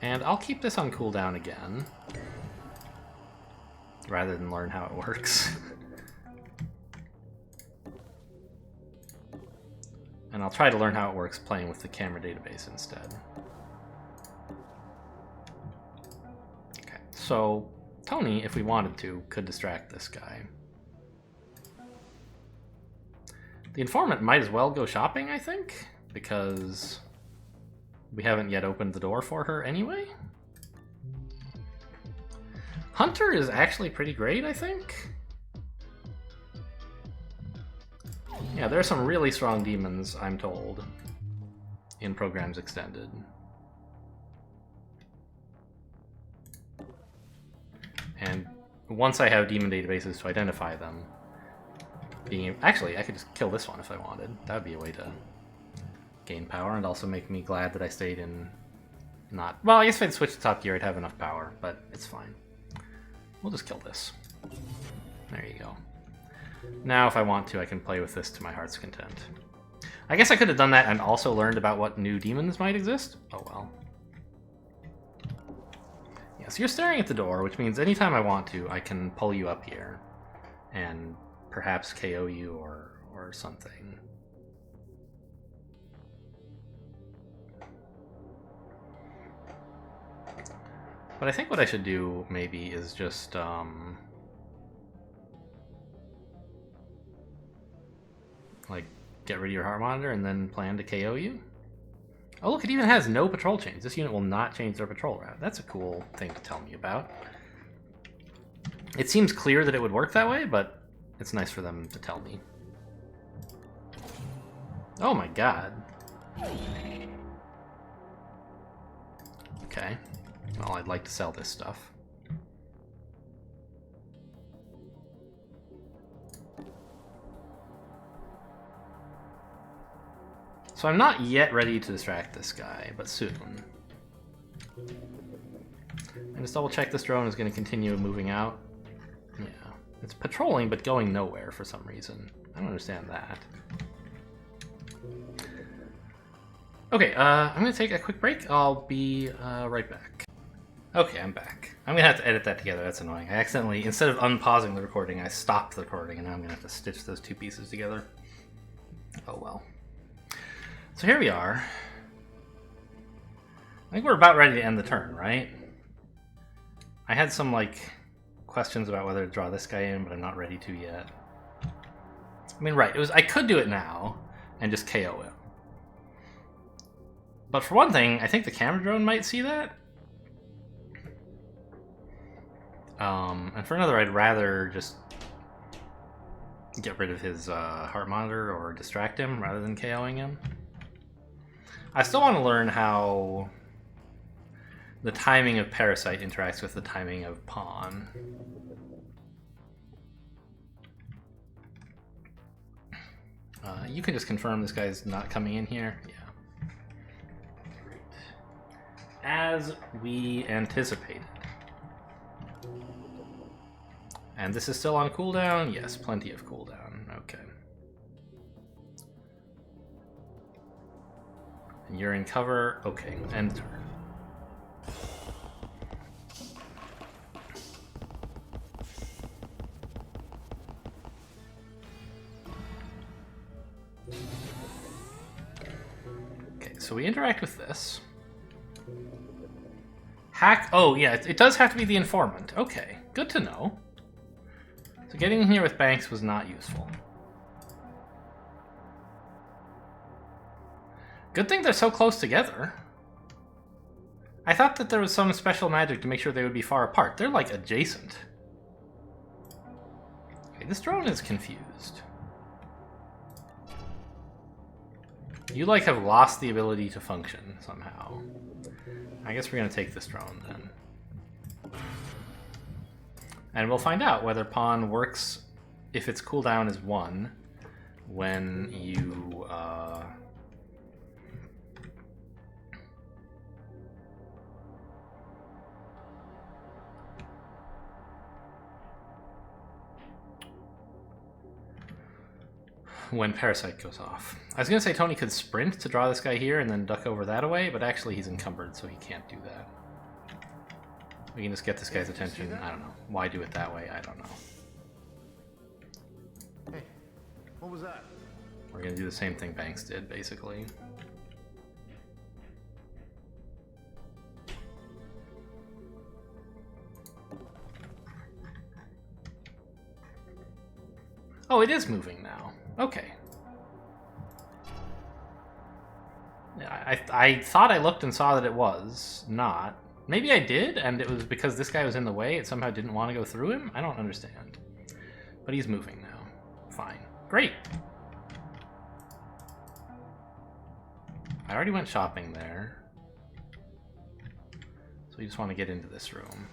S1: And I'll keep this on cooldown again, rather than learn how it works. And I'll try to learn how it works playing with the camera database instead. Okay, so Tony, if we wanted to, could distract this guy. The informant might as well go shopping, I think, because we haven't yet opened the door for her anyway. Hunter is actually pretty great, I think. Yeah, there are some really strong demons, I'm told, in Programs Extended. And once I have demon databases to identify them, actually, I could just kill this one if I wanted. That would be a way to gain power and also make me glad that I stayed in not... Well, I guess if I'd switch to top gear, I'd have enough power, but it's fine. We'll just kill this. There you go. Now, if I want to, I can play with this to my heart's content. I guess I could have done that and also learned about what new demons might exist. Oh well. Yeah, so you're staring at the door, which means anytime I want to, I can pull you up here and perhaps KO you or something. But I think what I should do, maybe, is just, like, get rid of your heart monitor and then plan to KO you? Oh look, it even has no patrol change. This unit will not change their patrol route. That's a cool thing to tell me about. It seems clear that it would work that way, but it's nice for them to tell me. Oh my god. Okay. Well, I'd like to sell this stuff. So I'm not yet ready to distract this guy, but soon. And just double check this drone is going to continue moving out. Yeah. It's patrolling, but going nowhere for some reason. I don't understand that. Okay, I'm gonna take a quick break. I'll be right back. Okay, I'm back. I'm gonna have to edit that together. That's annoying. I accidentally, instead of unpausing the recording, I stopped the recording, and now I'm gonna have to stitch those two pieces together. Oh well. So here we are. I think we're about ready to end the turn, right? I had some, like, questions about whether to draw this guy in, but I'm not ready to yet. I mean, right, I could do it now and just KO him. But for one thing, I think the camera drone might see that. And for another, I'd rather just get rid of his heart monitor or distract him rather than KOing him. I still want to learn how the timing of Parasite interacts with the timing of Pawn. You can just confirm this guy's not coming in here. Yeah. Great. As we anticipated. And this is still on cooldown? Yes, plenty of cooldown. Okay. And you're in cover? Okay, end turn. Okay, so we interact with this. Hack. Oh, yeah, it does have to be the informant. Okay, good to know. So getting in here with Banks was not useful. Good thing they're so close together. I thought that there was some special magic to make sure they would be far apart. They're, like, adjacent. Okay, this drone is confused. You, like, have lost the ability to function somehow. I guess we're gonna take this drone, then. And we'll find out whether Pawn works if its cooldown is 1 when you when Parasite goes off. I was gonna say Tony could sprint to draw this guy here and then duck over that away, but actually he's encumbered, so he can't do that. We can just get this guy's attention. I don't know. Why do it that way? I don't know.
S2: Hey, what was that?
S1: We're gonna do the same thing Banks did, basically. Oh, it is moving now. Okay. Yeah, I thought I looked and saw that it was not. Maybe I did, and it was because this guy was in the way, it somehow didn't want to go through him? I don't understand. But he's moving now. Fine. Great! I already went shopping there. So we just want to get into this room.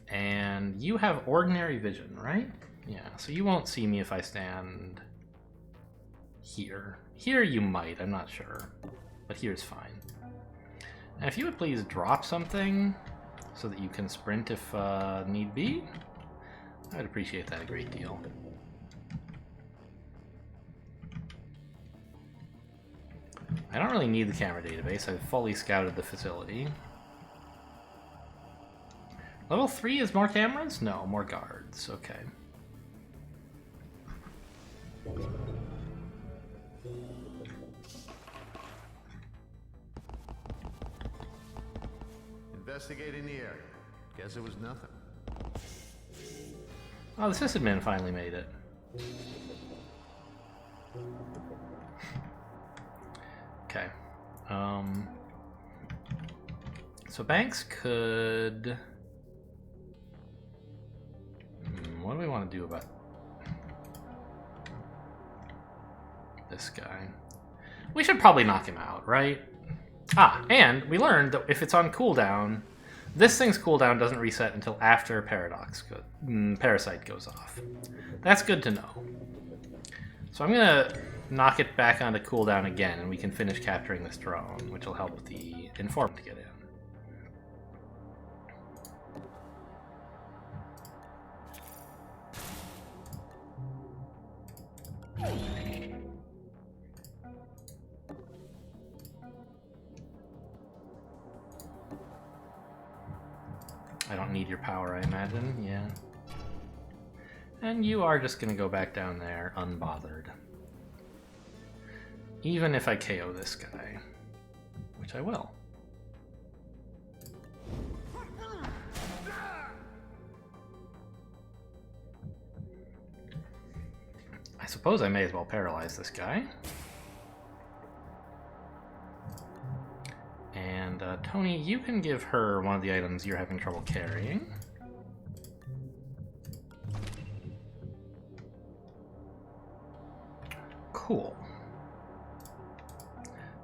S1: And you have ordinary vision, right? Yeah, so you won't see me if I stand here. Here you might, I'm not sure. But here's fine. And if you would please drop something so that you can sprint if need be, I would appreciate that a great deal. I don't really need the camera database. I've fully scouted the facility. Level 3 is more cameras? No, more guards. Okay.
S2: Investigating the area. Guess it was nothing.
S1: Oh, the sysadmin finally made it. Okay. So Banks could... What do we want to do about this guy? We should probably knock him out, right? Ah, and we learned that if it's on cooldown, this thing's cooldown doesn't reset until after Parasite goes off. That's good to know. So I'm gonna knock it back onto cooldown again, and we can finish capturing this drone, which will help the informant get in. I don't need your power, I imagine. Yeah. And you are just gonna go back down there unbothered. Even if I KO this guy. Which I will. I suppose I may as well paralyze this guy. And Tony, you can give her one of the items you're having trouble carrying. Cool.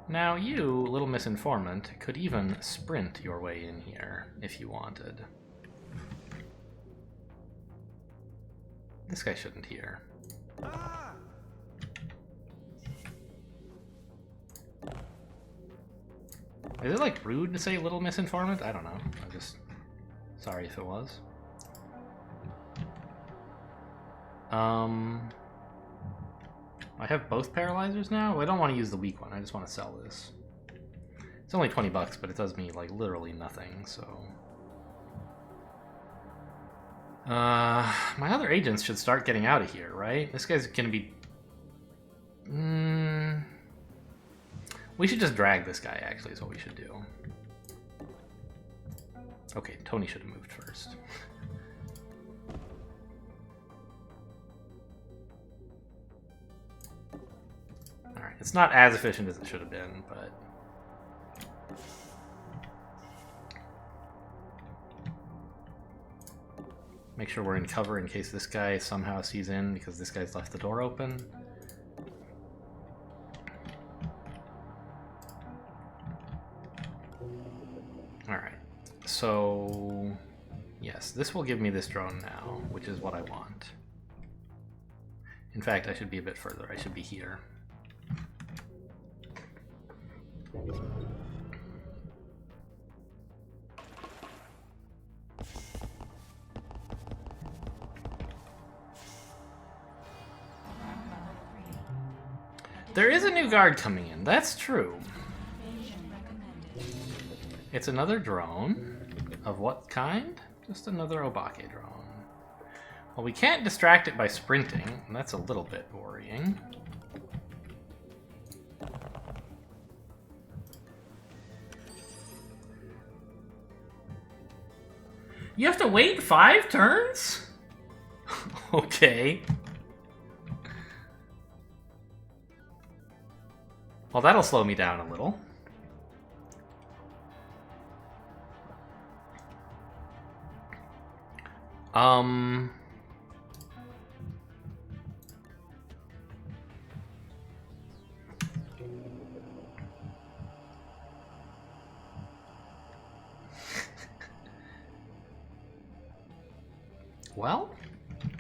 S1: Now you, little misinformant, could even sprint your way in here if you wanted. This guy shouldn't hear. Is it like rude to say little misinformant? I don't know. I'm just sorry if it was. I have both paralyzers now? Well, I don't want to use the weak one. I just want to sell this. It's only 20 bucks, but it does me like literally nothing, so. My other agents should start getting out of here, right? This guy's gonna be... We should just drag this guy, actually, is what we should do. Okay, Tony should have moved first. Alright, it's not as efficient as it should have been, but... Make sure we're in cover in case this guy somehow sees in, because this guy's left the door open. Alright, so... Yes, this will give me this drone now, which is what I want. In fact, I should be a bit further. I should be here. There is a new guard coming in, that's true. It's another drone. Of what kind? Just another Obake drone. Well, we can't distract it by sprinting, and that's a little bit worrying. You have to wait 5 turns? Okay. Well, that'll slow me down a little. Well,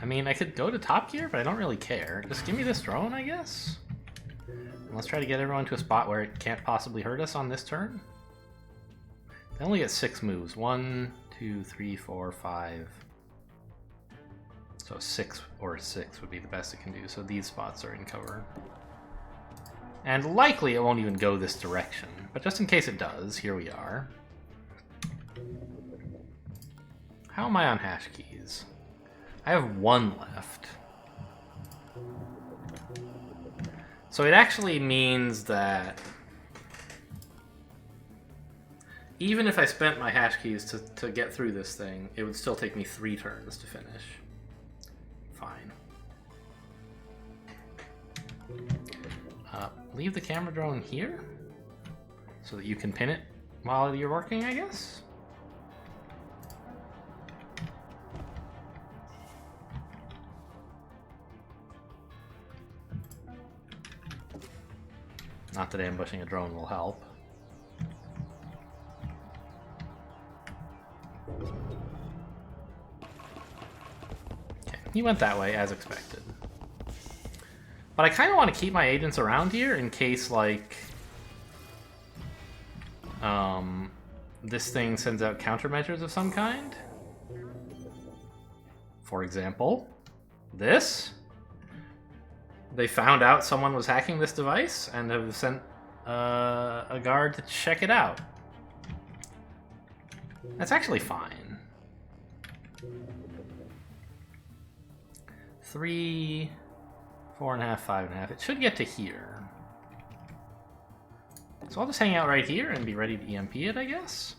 S1: I mean, I could go to top gear, but I don't really care. Just give me this drone, I guess. And let's try to get everyone to a spot where it can't possibly hurt us on this turn. They only get 6 moves. 1, 2, 3, 4, 5. So 6 or 6 would be the best it can do. So these spots are in cover. And likely it won't even go this direction. But just in case it does, here we are. How am I on hash keys? I have 1 left. So it actually means that even if I spent my hash keys to get through this thing, it would still take me 3 turns to finish. Fine. Leave the camera drone here so that you can pin it while you're working, I guess? Not that ambushing a drone will help. Okay, he went that way, as expected. But I kind of want to keep my agents around here in case, like, this thing sends out countermeasures of some kind. For example, this. They found out someone was hacking this device and have sent a guard to check it out. That's actually fine. 3, 4.5, 5.5. It should get to here. So I'll just hang out right here and be ready to EMP it, I guess?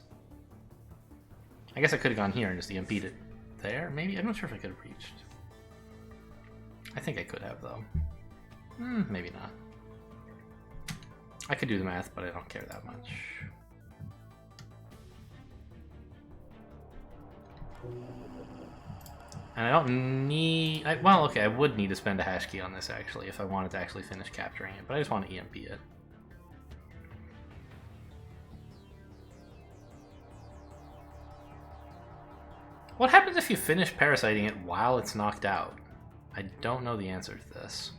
S1: I guess I could have gone here and just EMP'd it there, maybe? I'm not sure if I could have reached. I think I could have, though. Maybe not. I could do the math, but I don't care that much. And I don't need... well, okay, I would need to spend a hash key on this, actually, if I wanted to actually finish capturing it, but I just want to EMP it. What happens if you finish parasiting it while it's knocked out? I don't know the answer to this.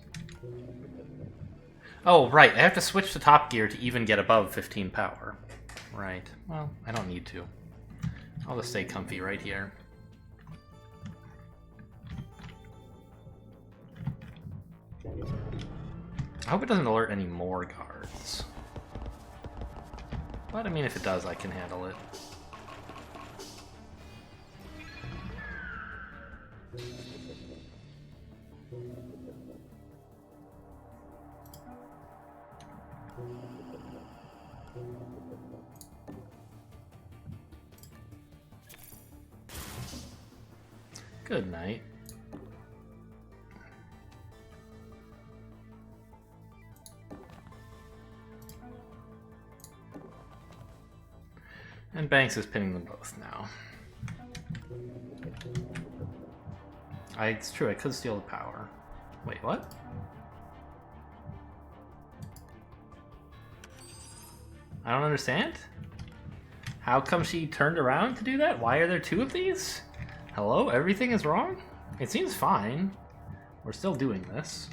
S1: Oh, right, I have to switch to top gear to even get above 15 power. Right, well, I don't need to. I'll just stay comfy right here. I hope it doesn't alert any more guards. But I mean, if it does, I can handle it. Good night. And Banks is pinning them both now. It's true, I could steal the power. Wait, what? I don't understand? How come she turned around to do that? Why are there two of these? Hello? Everything is wrong? It seems fine. We're still doing this.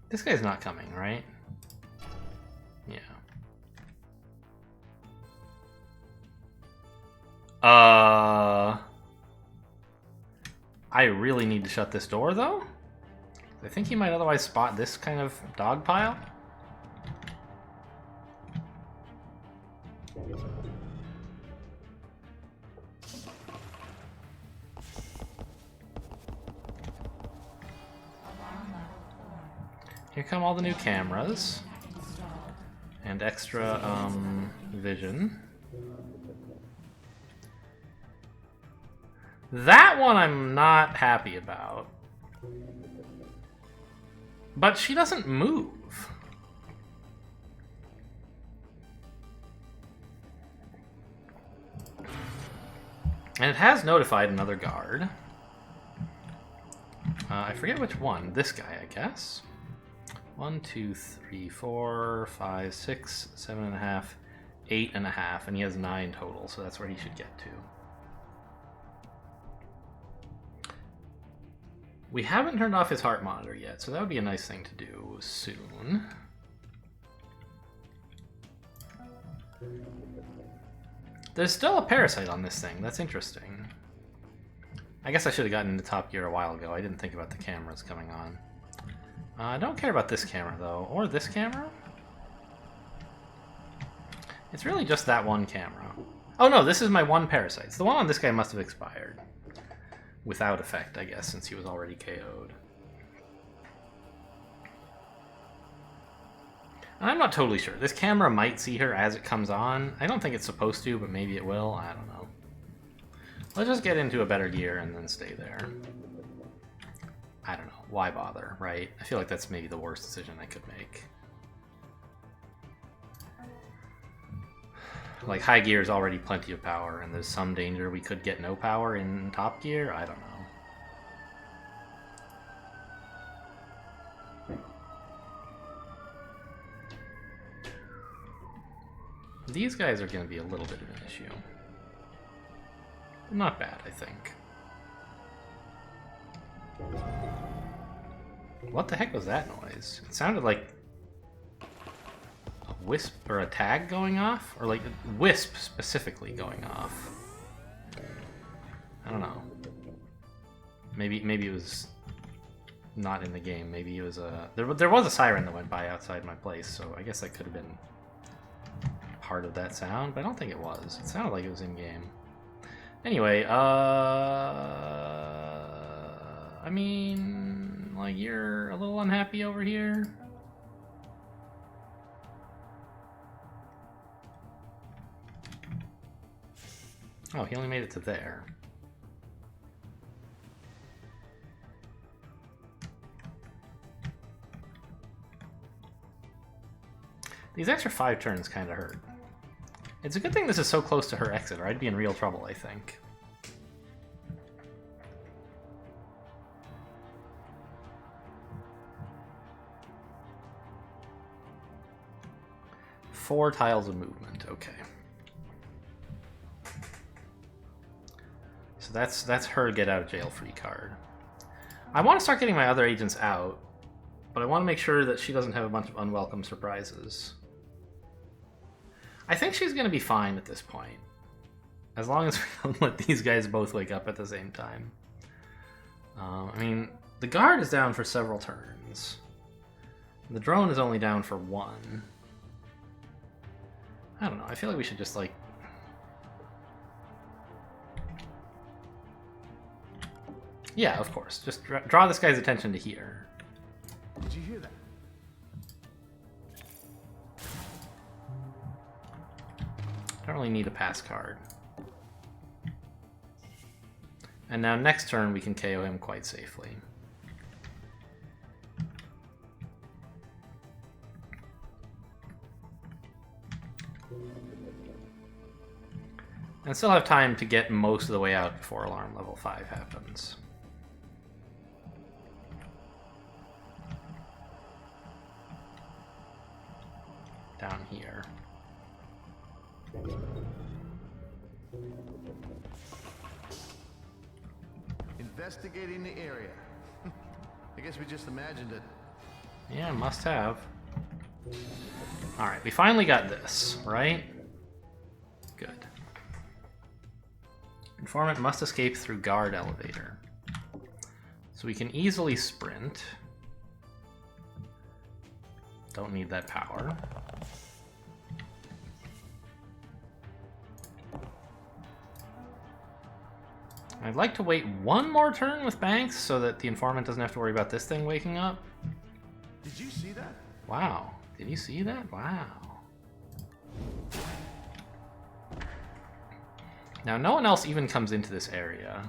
S1: This guy's not coming, right? Yeah. I really need to shut this door, though? I think he might otherwise spot this kind of dog pile. Here come all the new cameras. And extra, vision. That one I'm not happy about. But she doesn't move. And it has notified another guard. I forget which one. This guy, I guess. 1, 2, 3, 4, 5, 6, 7.5, 8.5, and he has 9 total, so that's where he should get to. We haven't turned off his heart monitor yet, so that would be a nice thing to do soon. There's still a parasite on this thing. That's interesting. I guess I should have gotten into top gear a while ago. I didn't think about the cameras coming on. I don't care about this camera, though. Or this camera? It's really just that one camera. Oh no, this is my one parasite. So the one on this guy must have expired. Without effect, I guess, since he was already KO'd. I'm not totally sure. This camera might see her as it comes on. I don't think it's supposed to, but maybe it will. I don't know. Let's just get into a better gear and then stay there. I don't know. Why bother, right? I feel like that's maybe the worst decision I could make. Like, high gear is already plenty of power, and there's some danger we could get no power in top gear? I don't know. These guys are going to be a little bit of an issue. Not bad, I think. What the heck was that noise? It sounded like a wisp or a tag going off? Or like a wisp specifically going off. I don't know. Maybe it was not in the game. Maybe it was a... There was a siren that went by outside my place, so I guess that could have been part of that sound, but I don't think it was. It sounded like it was in-game. Anyway, I mean, like, you're a little unhappy over here? Oh, he only made it to there. These extra 5 turns kind of hurt. It's a good thing this is so close to her exit, or I'd be in real trouble, I think. Four tiles of movement, okay. So that's her get out of jail free card. I want to start getting my other agents out, but I want to make sure that she doesn't have a bunch of unwelcome surprises. I think she's going to be fine at this point, as long as we don't let these guys both wake up at the same time. I mean, the guard is down for several turns. The drone is only down for 1. I don't know, I feel like we should just, like... Yeah, of course. Just draw this guy's attention to here.
S2: Did you hear that?
S1: Don't really need a pass card. And now next turn we can KO him quite safely. And still have time to get most of the way out before alarm level 5 happens. Down here.
S2: Investigating the area. I guess we just imagined it.
S1: Yeah, must have. Alright, we finally got this, right? Good. Informant must escape through guard elevator. So we can easily sprint. Don't need that power. I'd like to wait one more turn with Banks so that the informant doesn't have to worry about this thing waking up.
S2: Did you see that?
S1: Wow. Did you see that? Wow. Now, no one else even comes into this area.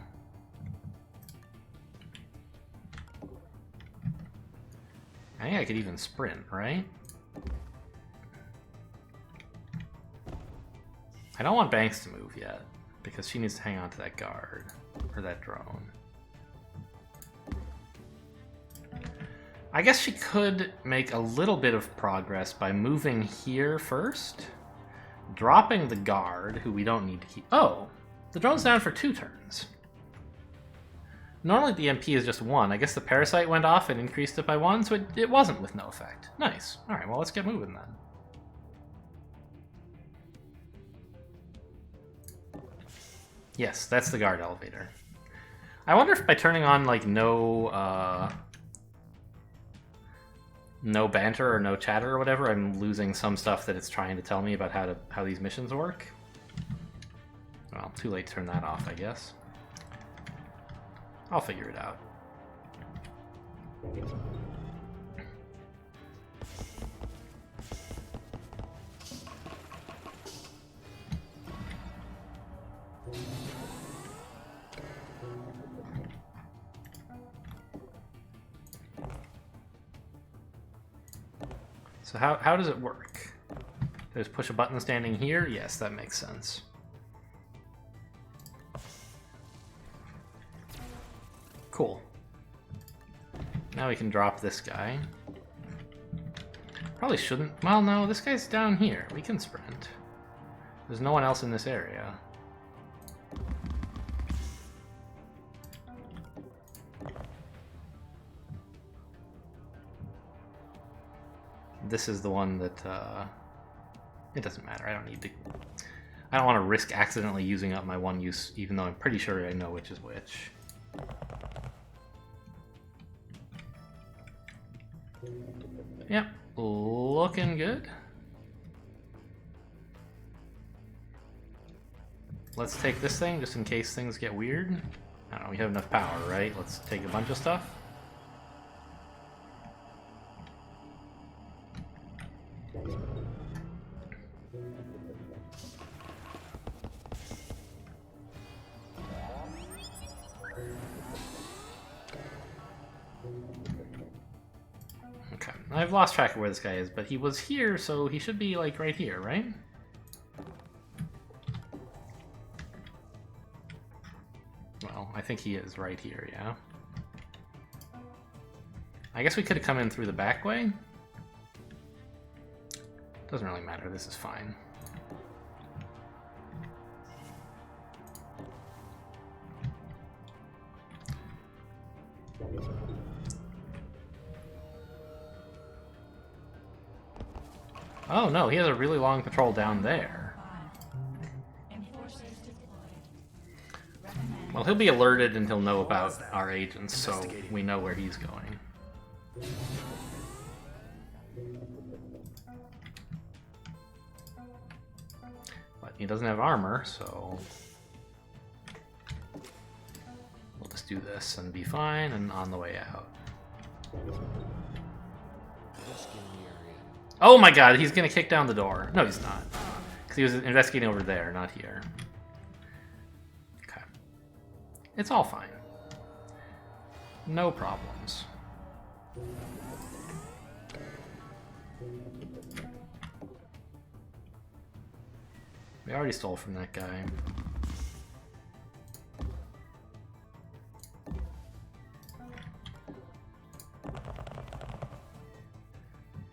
S1: I think I could even sprint, right? I don't want Banks to move yet, because she needs to hang on to that guard, or that drone. I guess she could make a little bit of progress by moving here first, dropping the guard, who we don't need to keep... Oh! The drone's down for 2 turns. Normally the MP is just 1. I guess the parasite went off and increased it by 1, so it wasn't with no effect. Nice. Alright, well, let's get moving then. Yes, that's the guard elevator. I wonder if by turning on, like, no banter or no chatter or whatever, I'm losing some stuff that it's trying to tell me about how these missions work. Well, too late to turn that off, I guess. I'll figure it out. So how does it work? Just push a button standing here? Yes, that makes sense. Cool. Now we can drop this guy. Probably shouldn't... Well, no, this guy's down here. We can sprint. There's no one else in this area. This is the one that... It doesn't matter. I I don't want to risk accidentally using up my one use, even though I'm pretty sure I know which is which. Yep, looking good. Let's take this thing, just in case things get weird. I don't know, we have enough power, right? Let's take a bunch of stuff. Okay, I've lost track of where this guy is, but he was here, so he should be, like, right here, right? Well, I think he is right here, yeah. I guess we could have come in through the back way. Doesn't really matter, this is fine. Oh no, he has a really long patrol down there. Well, he'll be alerted and he'll know about our agents, so we know where he's going. But he doesn't have armor, so we'll just do this and be fine and on the way out. Oh my god, he's gonna kick down the door. No, he's not. Because he was investigating over there, not here. Okay. It's all fine. No problems. We already stole from that guy.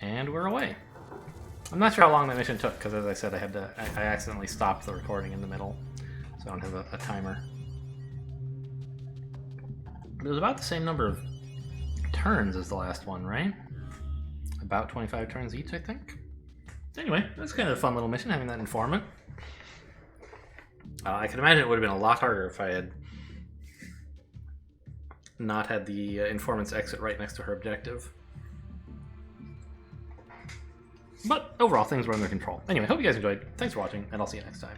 S1: And we're away. I'm not sure how long that mission took, because as I said, I accidentally stopped the recording in the middle, so I don't have a timer. But it was about the same number of turns as the last one, right? About 25 turns each, I think. Anyway, that's kind of a fun little mission, having that informant. I can imagine it would have been a lot harder if I had not had the informant's exit right next to her objective. But overall, things were under control. Anyway, hope you guys enjoyed. Thanks for watching, and I'll see you next time.